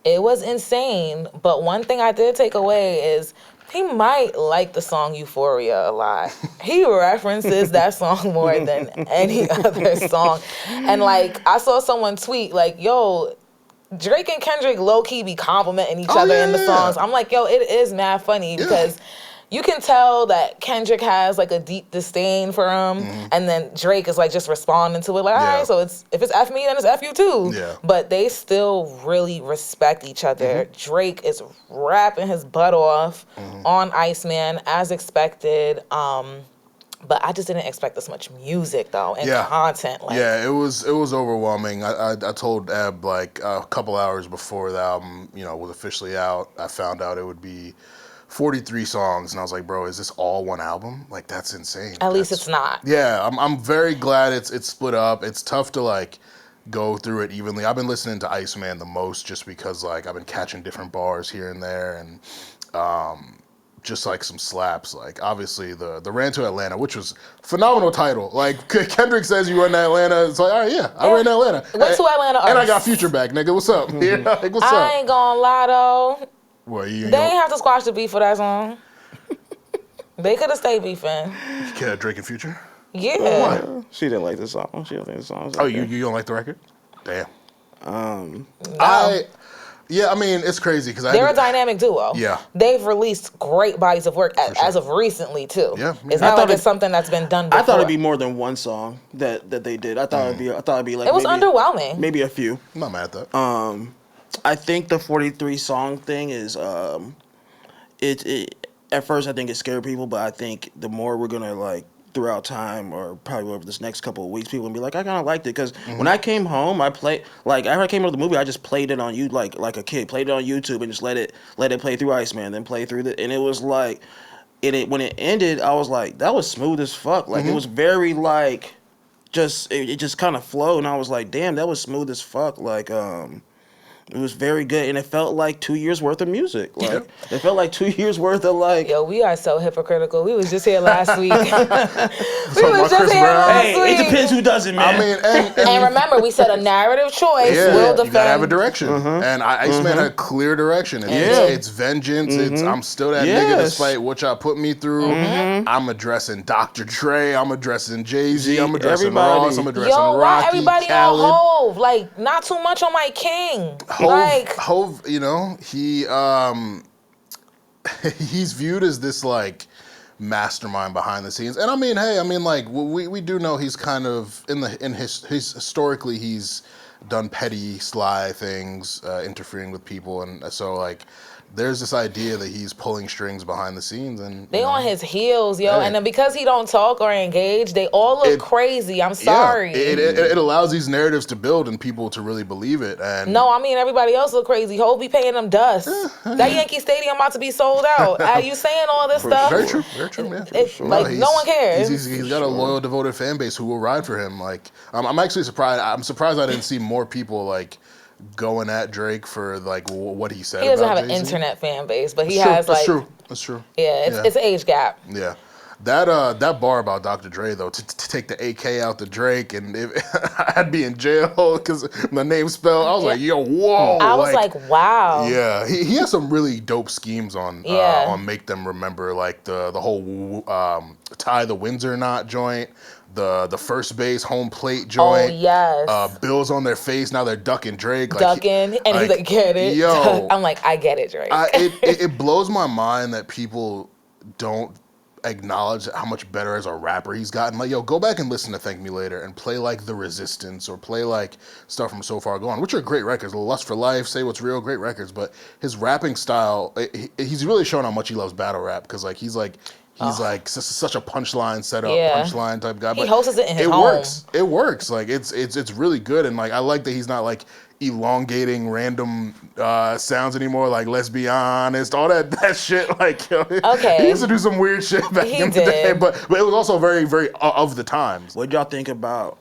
it was insane. But one thing I did take away is he might like the song Euphoria a lot. He references that song more than any other song. And like, I saw someone tweet like, yo, Drake and Kendrick low-key be complimenting each other in the songs. I'm like, yo, it is mad funny because you can tell that Kendrick has like a deep disdain for him, and then Drake is like just responding to it like, all right, so if it's F me, then it's F you too. Yeah. But they still really respect each other. Drake is rapping his butt off on Iceman as expected. But I just didn't expect this much music though and content. Like, yeah, it was overwhelming. I told Eb like a couple hours before the album, was officially out. I found out it would be 43 songs, and I was like, bro, is this all one album? Like, that's insane. At least it's not. Yeah, I'm very glad it's split up. It's tough to like go through it evenly. I've been listening to Iceman the most just because like I've been catching different bars here and there, and just like some slaps. Like obviously the Ran to Atlanta, which was phenomenal title. Like Kendrick says you run to Atlanta. It's like, all right, I ran to Atlanta. Went to Atlanta and I got Future back, nigga. What's up? Like, what's up? I ain't gonna lie though. What, they ain't have to squash the beef for that song. They could have stayed beefing. Drake and Future? Yeah. What? She didn't like the song. She didn't think the song was Oh, okay. you don't like the record? Damn. No. I mean, it's crazy because they're a dynamic duo. Yeah. They've released great bodies of work as of recently too. Yeah. It's not like it's something that's been done before. I thought it'd be more than one song that they did. I thought it'd be like it was underwhelming. Maybe a few. I'm not mad at that. I think the 43 song thing is it at first I think it scared people, but I think the more we're gonna like throughout time or probably over this next couple of weeks, people will be like, I kind of liked it because when I came home, I played after I came out of the movie, I just played it on you like a kid, played it on YouTube and just let it play through Iceman, then play through and it was like when it ended, I was like, that was smooth as fuck. Like it was very like it just kind of flowed, and I was like, damn, that was smooth as fuck. Like It was very good, and it felt like 2 years worth of music. Like it felt like 2 years worth of like. Yo, we are so hypocritical. We was just here last week. Hey, it depends who does it, man. I mean, and remember, we said a narrative choice will defend. You gotta have a direction, and ICEMAN had a clear direction. It's vengeance. It's I'm still that nigga despite what y'all put me through. I'm addressing Dr. Dre. I'm addressing Jay-Z. I'm addressing Ross. I'm addressing Rocky, why everybody Khaled. on Hov? Like, not too much on my king. Hov, you know, he's viewed as this like mastermind behind the scenes, and I mean, like we do know he's kind of his historically he's done petty, sly things, interfering with people, and so like. There's this idea that he's pulling strings behind the scenes, and they on his heels, yo. Hey. And then because he don't talk or engage, they all look crazy. I'm sorry. It allows these narratives to build and people to really believe it. And no, I mean everybody else look crazy. Hov be paying them dust. That Yankee Stadium about to be sold out. Are you saying all this stuff? Very true, man. Like no one cares. He's got a loyal, devoted fan base who will ride for him. Like I'm actually surprised. I'm surprised I didn't see more people like. Going at Drake for like what he said. He doesn't about have Jay-Z. an internet fan base, but he has like. That's true. Yeah, it's an age gap. Yeah, that bar about Dr. Dre though to take the AK out to Drake and I'd be in jail because my name's spelled. I was like, yo, whoa. I was like wow. Yeah, he has some really dope schemes on make them remember like the whole tie the Windsor knot joint. The first base home plate joint. Oh yes. Bills on their face. Now they're ducking Drake. And he's like, get it. Yo, I'm like, I get it, Drake. It blows my mind that people don't acknowledge how much better as a rapper he's gotten. Like, yo, go back and listen to Thank Me Later and play like The Resistance or play like stuff from So Far Gone, which are great records. Lust for Life, Say What's Real, great records. But his rapping style, he's really showing how much he loves battle rap because like he's like such a punchline setup, punchline type guy. He hosts it in his home. It works. Like it's really good, and like I like that he's not like elongating random sounds anymore. Like let's be honest, all that shit. Like he used to do some weird shit back in the day, but it was also very very of the times. What y'all think about?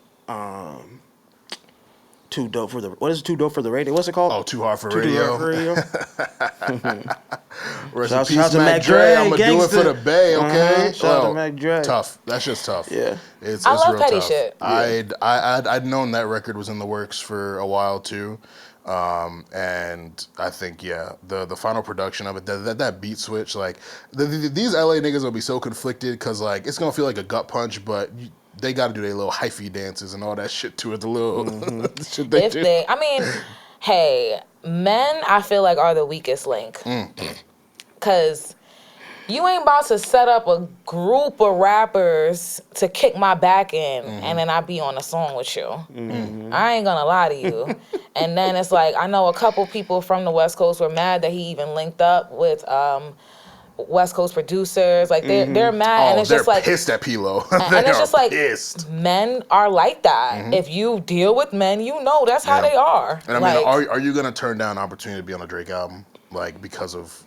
Too dope for the. What is Too Dope for the Radio? What's it called? Oh, Too Hard for Radio. Rest in Shout peace, to Mac Dre. I'm gonna do it for the Bay, okay? Shout out to Mac Dre. Tough. That's just tough. Yeah. It's I love real petty tough. shit. I'd known that record was in the works for a while too. And I think the final production of it, that beat switch, like these LA niggas will be so conflicted because like it's gonna feel like a gut punch, but they got to do their little hyphy dances and all that shit to it. The little shit they do. I mean, hey, men I feel like are the weakest link because you ain't about to set up a group of rappers to kick my back in and then I be on a song with you. I ain't gonna lie to you. And then it's like I know a couple people from the West Coast were mad that he even linked up with West Coast producers. Like they're mad and it's just like pissed at P-Lo. And it's just like pissed. Men are like that. If you deal with men, you know that's how they are. And I mean, are you gonna turn down an opportunity to be on a Drake album like because of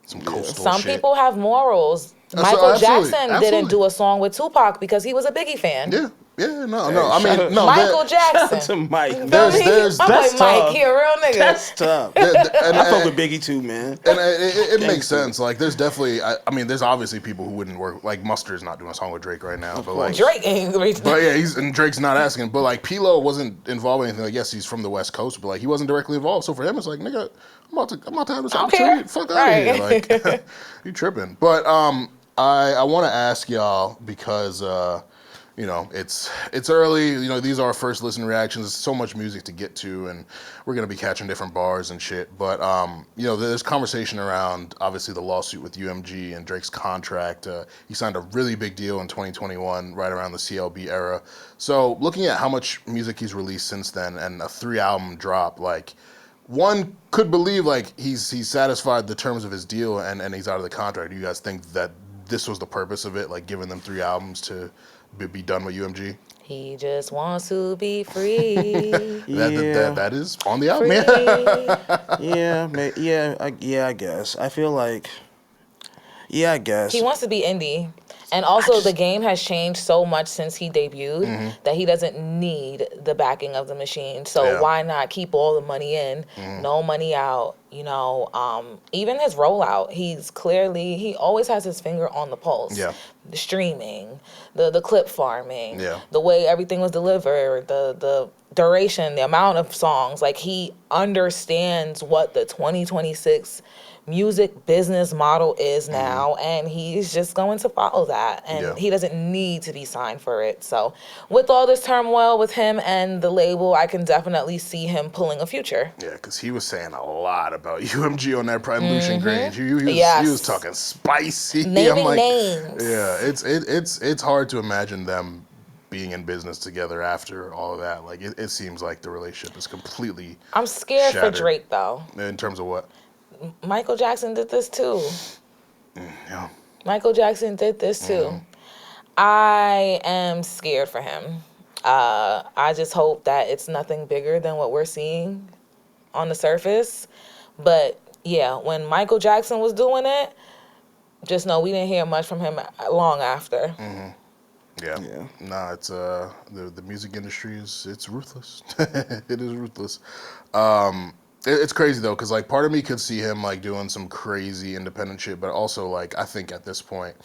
some coastal Some shit? people have morals. Michael Jackson didn't do a song with Tupac because he was a Biggie fan. Michael Jackson. Shout out to Mike. There's I'm like, Mike, he a real nigga. That's tough. I fuck with Biggie too, man. And it makes sense. Like, there's definitely, I mean, there's obviously people who wouldn't work. Like, Mustard's not doing a song with Drake right now, but like Drake ain't. But yeah, and Drake's not asking. But like, P-Lo wasn't involved in anything. Like, yes, he's from the West Coast, but like, he wasn't directly involved. So for him, it's like, nigga, I'm about to have this opportunity. Fuck out of here. Like, you tripping? But I want to ask y'all because. You know, it's early. You know, these are our first listen reactions. There's so much music to get to, and we're gonna be catching different bars and shit. But you know, there's conversation around obviously the lawsuit with UMG and Drake's contract. He signed a really big deal in 2021, right around the CLB era. So looking at how much music he's released since then, and a 3-album drop, like one could believe like he's satisfied the terms of his deal and he's out of the contract. Do you guys think that this was the purpose of it, like giving them 3 albums to be done with UMG? He just wants to be free. That is on the album. Free. I guess. I feel like, Yeah, I guess. He wants to be indie. And also, the game has changed so much since he debuted that he doesn't need the backing of the machine. So why not keep all the money in, no money out? You know, even his rollout, he always has his finger on the pulse. Yeah. The streaming, the clip farming, Yeah. the way everything was delivered, the duration, the amount of songs. Like, he understands what the 2026 music business model is now, and he's just going to follow that, and he doesn't need to be signed for it. So with all this turmoil with him and the label, I can definitely see him pulling a Future. Yeah, because he was saying a lot about UMG on that Prime Lucian Grange. He was talking spicy. Naming names. Yeah, it's hard to imagine them being in business together after all of that. Like, it seems like the relationship is completely I'm scared shattered. for Drake, though. In terms of what? Michael Jackson did this too. Yeah. Michael Jackson did this too. I am scared for him. I just hope that it's nothing bigger than what we're seeing on the surface. But yeah, when Michael Jackson was doing it, just know we didn't hear much from him long after. Yeah. Nah, it's the music industry it's ruthless. It is ruthless. It's crazy though, because like part of me could see him like doing some crazy independent shit, but also like I think at this point,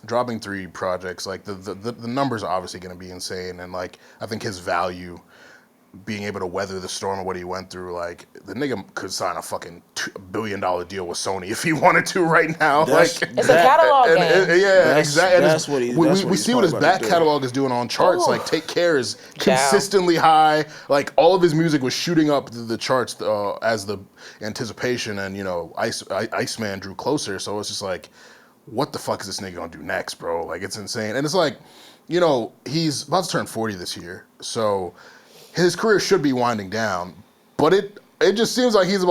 dropping 3 projects, like the numbers are obviously going to be insane, and like I think his value, being able to weather the storm of what he went through, like the nigga could sign a fucking $2 billion deal with Sony if he wanted to right now. It's a catalog game. Exactly. That's what he. We see what his back catalog is doing on charts. Like Take Care is consistently high. Like all of his music was shooting up the charts as the anticipation, and you know, ICEMAN drew closer. So it's just like, what the fuck is this nigga gonna do next, bro? Like it's insane. And it's like, you know, he's about to turn 40 this year, so his career should be winding down, but it just seems like he's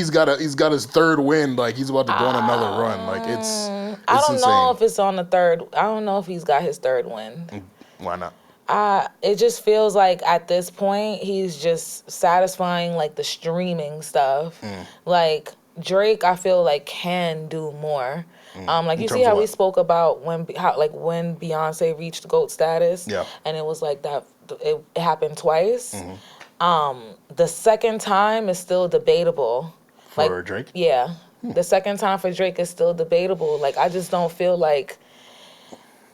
got his third win, like he's about to go on another run. Like it's I don't insane. know if it's on the third. I don't know if he's got his third win. Why not? It just feels like at this point he's just satisfying like the streaming stuff. Like Drake, I feel like can do more. Like you see how we spoke about when Beyonce reached GOAT status, and it was like that. It happened twice. The second time is still debatable. For Drake? Yeah. The second time for Drake is still debatable. Like, I just don't feel like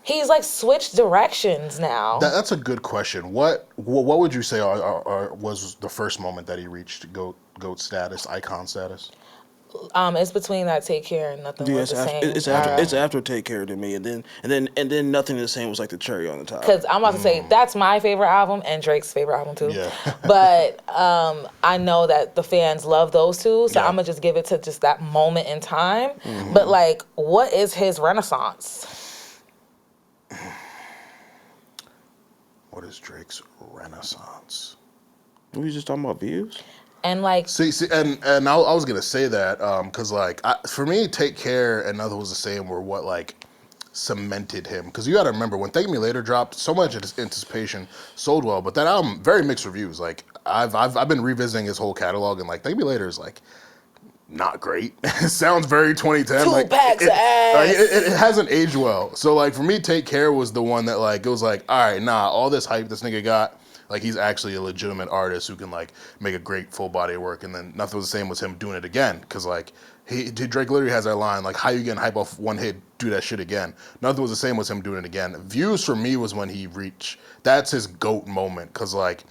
he's like switched directions now. That's a good question. What would you say was the first moment that he reached GOAT status, icon status? It's between that Take Care and Nothing Was the Same. It's after Take Care to me, and then Nothing the Same was like the cherry on the top. Because I'm about to say that's my favorite album and Drake's favorite album too. Yeah. But I know that the fans love those two, so I'm gonna just give it to just that moment in time. But like, what is his renaissance? What is Drake's renaissance? We were just talking about views. And like, see, and I was gonna say that because like for me, Take Care and Nothing Was the Same were what like cemented him. Because you got to remember when Thank Me Later dropped, so much anticipation, sold well, but that album very mixed reviews. Like I've been revisiting his whole catalog, and like Thank Me Later is like not great. It sounds very 2010. Two like, packs of ass. It hasn't aged well. So like for me, Take Care was the one that like it was like, all right, nah, all this hype this nigga got. Like, he's actually a legitimate artist who can, like, make a great full body of work. And then Nothing Was the Same was him doing it again. Because, like, Drake literally has that line, like, how you getting hype off one hit, do that shit again. Nothing Was the Same was him doing it again. Views for me was when he reached, that's his GOAT moment. Because, like,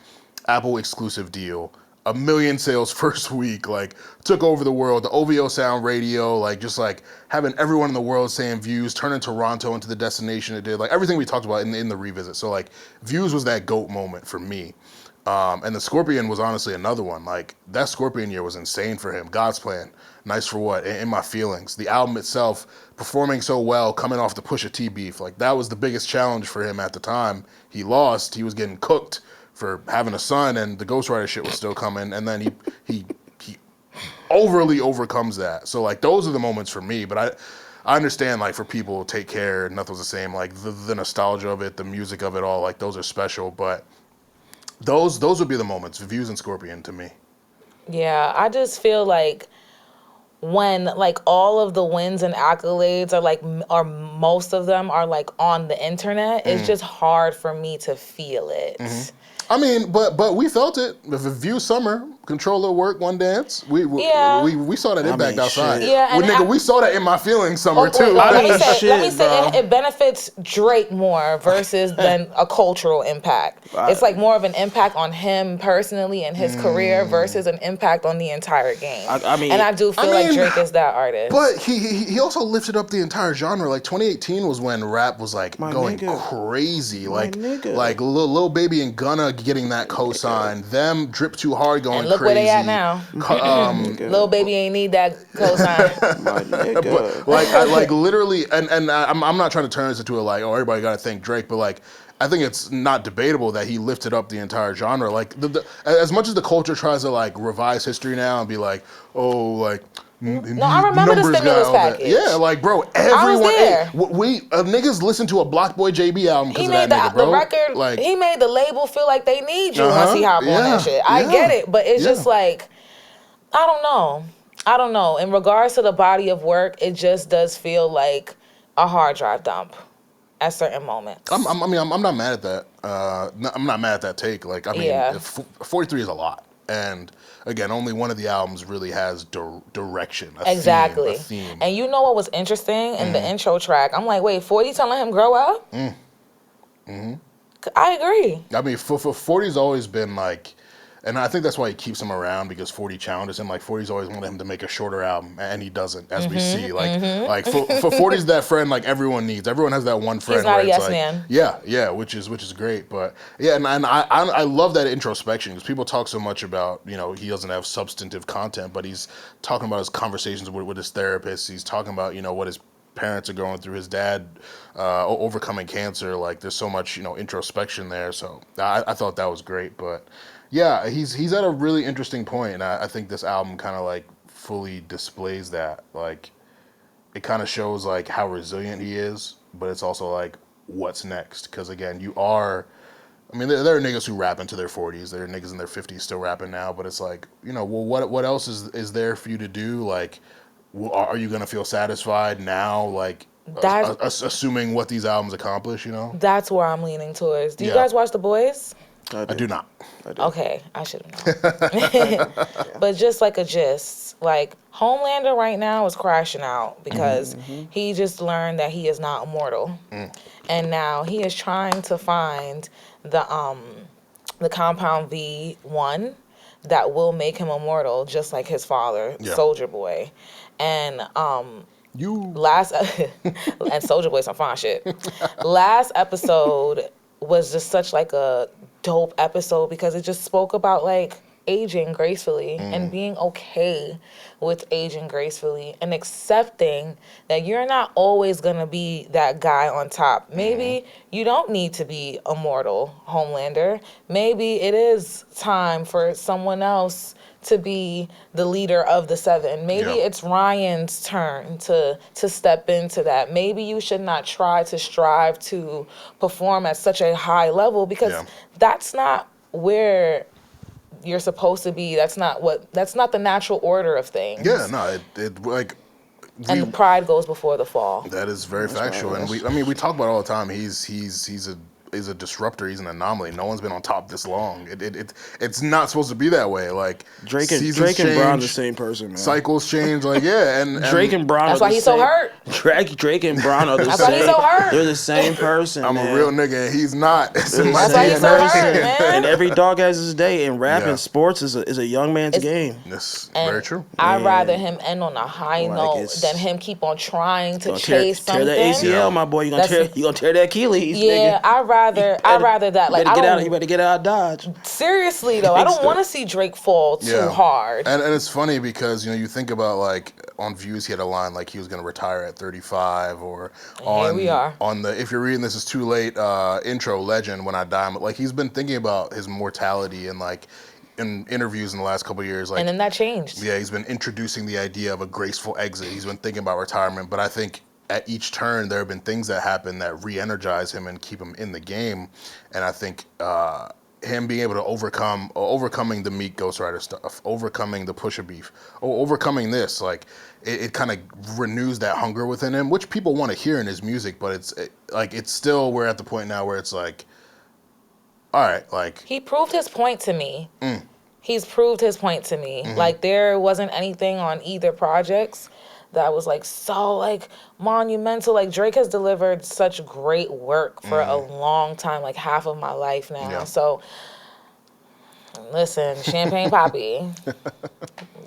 Apple exclusive deal, 1 million sales first week, like, took over the world. The OVO sound radio, like, just, like, having everyone in the world saying Views, turning Toronto into the destination it did. Like, everything we talked about in the revisit. So, like, Views was that GOAT moment for me. And the Scorpion was honestly another one. Like, that Scorpion year was insane for him. God's Plan, Nice for What, In My Feelings. The album itself, performing so well, coming off the Pusha T beef. Like, that was the biggest challenge for him at the time. He lost. He was getting cooked for having a son, and the ghostwriter shit was still coming, and then he overly overcomes that. So like those are the moments for me, but I understand like for people, Take Care, Nothing Was the Same, like the nostalgia of it, the music of it all, like those are special, but those would be the moments, Views and Scorpion to me. Yeah, I just feel like when like all of the wins and accolades are like, or most of them are like on the internet, it's just hard for me to feel it. I mean, but we felt it. The View Summer, Controller Work, One Dance. We saw that impact outside. shit. Yeah, and we saw that in My Feelings Summer too. Let me shit, say it benefits Drake more versus than a cultural impact. It's like more of an impact on him personally and his career versus an impact on the entire game. I mean, and I do feel like Drake is that artist. But he also lifted up the entire genre. Like 2018 was when rap was like going crazy. Like Lil Baby and Gunna getting that cosign. Them Drip Too Hard going and look crazy. where they at now. Lil Baby ain't need that cosign. But like literally, and I'm not trying to turn this into a like, oh, everybody got to thank Drake, but like, I think it's not debatable that he lifted up the entire genre. Like, as much as the culture tries to like revise history now and be like, oh, like. No, I remember the stimulus package. Yeah, like bro, everyone. Niggas listen to a Block Boy JB album because of that nigga, bro. The record. Like, he made the label feel like they need you once he hop on that shit. I get it, but it's just like, I don't know. In regards to the body of work, it just does feel like a hard drive dump at certain moments. I'm not mad at that. I'm not mad at that take. Like, I mean, 43 is a lot. And again, only one of the albums really has direction. Exactly. A theme. And you know what was interesting in the intro track? I'm like, wait, 40 telling him grow up? I agree. I mean, for 40's always been like, and I think that's why he keeps him around, because 40 challenges him. Like 40's always wanted him to make a shorter album, and he doesn't, as we see. Like for 40's that friend like everyone needs. Everyone has that one friend. He's not where a yes like, man. Yeah, which is great. But yeah, and I love that introspection, because people talk so much about, you know, he doesn't have substantive content, but he's talking about his conversations with his therapist. He's talking about, you know, what his parents are going through, his dad overcoming cancer. Like there's so much, you know, introspection there. So I thought that was great. But yeah, he's at a really interesting point, and I think this album kind of like fully displays that. Like it kind of shows like how resilient he is, but it's also like what's next. Because again, there are niggas who rap into their 40s. There are niggas in their 50s still rapping now, but it's like, you know, well, what else is there for you to do? Like, are you gonna feel satisfied now? Like, assuming what these albums accomplish, you know? That's where I'm leaning towards. Do you guys watch The Boys? I do not. Okay, I should have known. But just like a gist, like Homelander right now is crashing out because he just learned that he is not immortal, and now he is trying to find the Compound V1 that will make him immortal, just like his father, Soldier Boy, and and Soldier Boy some fine shit. Last episode was just such like a dope episode because it just spoke about like aging gracefully and being okay with aging gracefully and accepting that you're not always gonna be that guy on top. Maybe you don't need to be immortal, Homelander. Maybe it is time for someone else to be the leader of the 7. Maybe it's Ryan's turn to step into that. Maybe you should not try to strive to perform at such a high level because that's not where you're supposed to be. That's not the natural order of things. Yeah, no, it like. And the pride goes before the fall. That is very factual, and we talk about it all the time. He's a disruptor. He's an anomaly. No one's been on top this long. It's not supposed to be that way. Like Drake and Brown the same person, man. Cycles change. Like and Drake and Brown. That's why he's so hurt. Drake and Brown are the That's same. why he's so hurt. They're the same person. I'm a real nigga, and he's not. That's why he's so hurt, man. And every dog has his day. And rap and sports is a young man's game. That's very true. I'd rather him end on a high note than him keep on trying to chase something. Tear that ACL, my boy. You gonna tear that Achilles. Yeah, nigga. I'd rather that. Like, you better get out of Dodge. Seriously though, I don't want to see Drake fall too hard. And it's funny because, you know, you think about like on Views he had a line like he was gonna retire at 35, or on Here we are. On the If You're Reading This Is Too Late intro, Legend, When I Die. Like he's been thinking about his mortality and like in interviews in the last couple of years, like, and then that changed. Yeah, he's been introducing the idea of a graceful exit. He's been thinking about retirement, but I think at each turn there have been things that happen that re-energize him and keep him in the game. And I think him being able to overcoming the Meek Ghostwriter stuff, overcoming the Pusha beef, overcoming this, like it kind of renews that hunger within him, which people want to hear in his music, but it's still, we're at the point now where it's like, all right, like he proved his point to me. He's proved his point to me. Like there wasn't anything on either projects that was like so like monumental. Like Drake has delivered such great work for a long time, like half of my life now. Yeah. So listen, Champagne Poppy,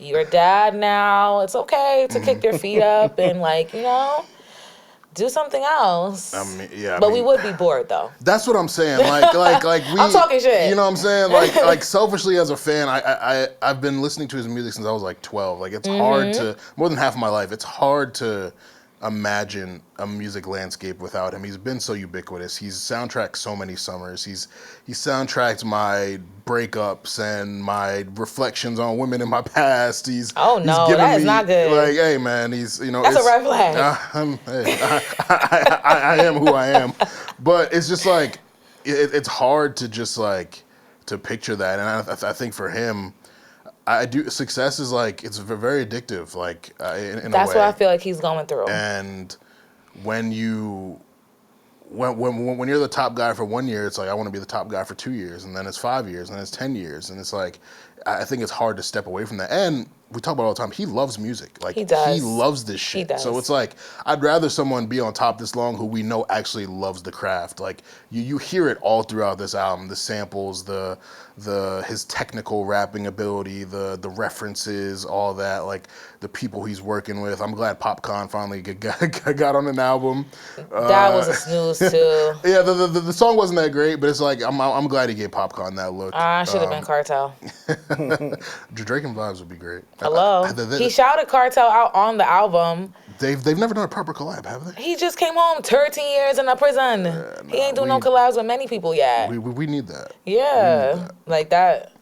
you're a dad now. It's okay to kick your feet up and like, you know, do something else. But we would be bored though. That's what I'm saying. Like we. I'm talking shit. You know what I'm saying? Like selfishly as a fan, I've been listening to his music since I was like 12. Like it's hard to, more than half of my life, it's hard to imagine a music landscape without him. He's been so ubiquitous. He's soundtracked so many summers. He's soundtracked my breakups and my reflections on women in my past. That is not good. Like, hey man, he's, you know, that's a red flag. I am who I am, but it's just like it's hard to just like to picture that, and I think for him, success is like, it's very addictive, like in a way. That's what I feel like he's going through. And when you're the top guy for 1 year, it's like, I want to be the top guy for 2 years, and then it's 5 years, and then it's 10 years, and it's like, I think it's hard to step away from that. And we talk about it all the time, he loves music. Like, he does. He loves this shit. He does. So it's like, I'd rather someone be on top this long who we know actually loves the craft. Like, you hear it all throughout this album, the samples, his technical rapping ability, the references, all that, like the people he's working with. I'm glad Popcorn finally got on an album. That was a snooze too. Yeah, the song wasn't that great, but it's like, I'm glad he gave Popcorn that look. Should have been Cartel. Drake and Vibes would be great. Hello. He shouted Cartel out on the album. They've never done a proper collab, have they? He just came home 13 years in a prison. He ain't doing no collabs with many people yet. We need that. Yeah, need that. Like that.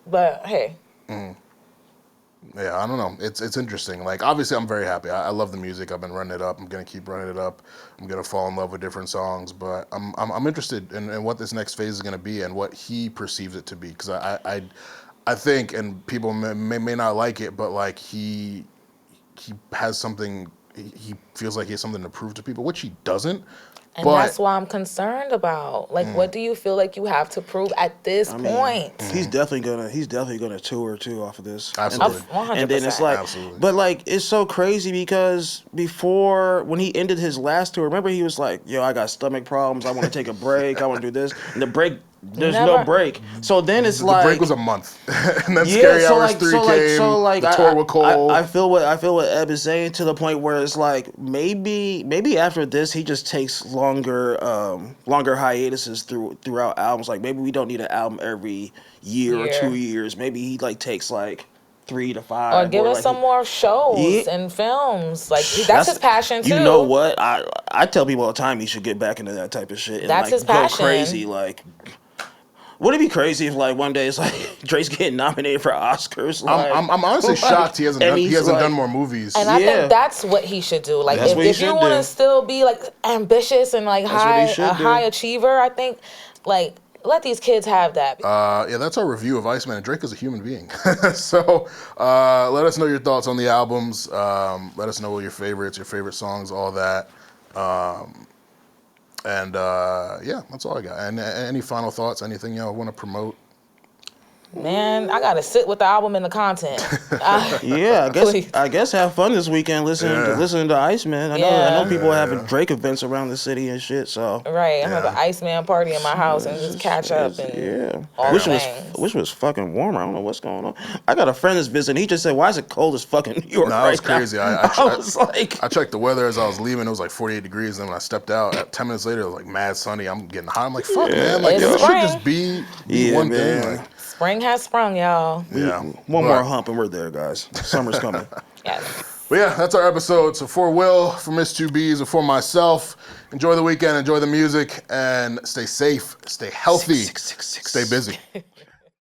But hey. Yeah, I don't know. It's interesting. Like, obviously, I'm very happy. I love the music. I've been running it up. I'm gonna keep running it up. I'm gonna fall in love with different songs. But I'm interested in what this next phase is gonna be and what he perceives it to be. Because I think, and people may not like it, but like he has something. He feels like he has something to prove to people, which he doesn't. And that's why I'm concerned about. Like, what do you feel like you have to prove at this point? He's definitely gonna tour too off of this. Absolutely. 100%. And then it's like, absolutely. But like, it's so crazy because before, when he ended his last tour, remember he was like, "Yo, I got stomach problems. I want to take a break. I want to do this." And the break, there's no break. So then it's like, the break was a month, and then Scary Hours 3 came. The tour with Cole. I feel what Eb is saying, to the point where it's like, maybe after this he just takes longer hiatuses throughout albums. Like, maybe we don't need an album every year or 2 years. Maybe he like takes like 3 to 5. Or give us some more shows and films. Like, that's his passion too. You know what? I tell people all the time he should get back into that type of shit. And that's like, his passion. Go crazy, like. Would it be crazy if like one day it's like Drake's getting nominated for Oscars? Like, I'm honestly shocked he hasn't done more movies. And I think that's what he should do. Like, if you want to still be like ambitious and like high achiever, I think like let these kids have that. Yeah, that's our review of ICEMAN, and Drake is a human being. So let us know your thoughts on the albums. Let us know what your favorite songs, all that. Yeah, that's all I got. And any final thoughts? Anything y'all want to promote? Man, I gotta sit with the album and the content. Yeah, I guess have fun this weekend listening to ICEMAN. I know people are having Drake events around the city and shit. So right, I'm having an ICEMAN party in my house and just catch up and which was fucking warm. I don't know what's going on. I got a friend that's visiting. He just said, "Why is it cold as fucking New York?" No, that was crazy. I was like, I checked the weather as I was leaving. It was like 48 degrees. And then when I stepped out, 10 minutes later, it was like mad sunny. I'm getting hot. I'm like, fuck, man. Like, it should just be one thing. Like, spring has sprung, y'all. Yeah. One more hump and we're there, guys. Summer's coming. Yes. But yeah, that's our episode. So for Will, for Miss 2Bs, and for myself, enjoy the weekend, enjoy the music, and stay safe, stay healthy, stay busy.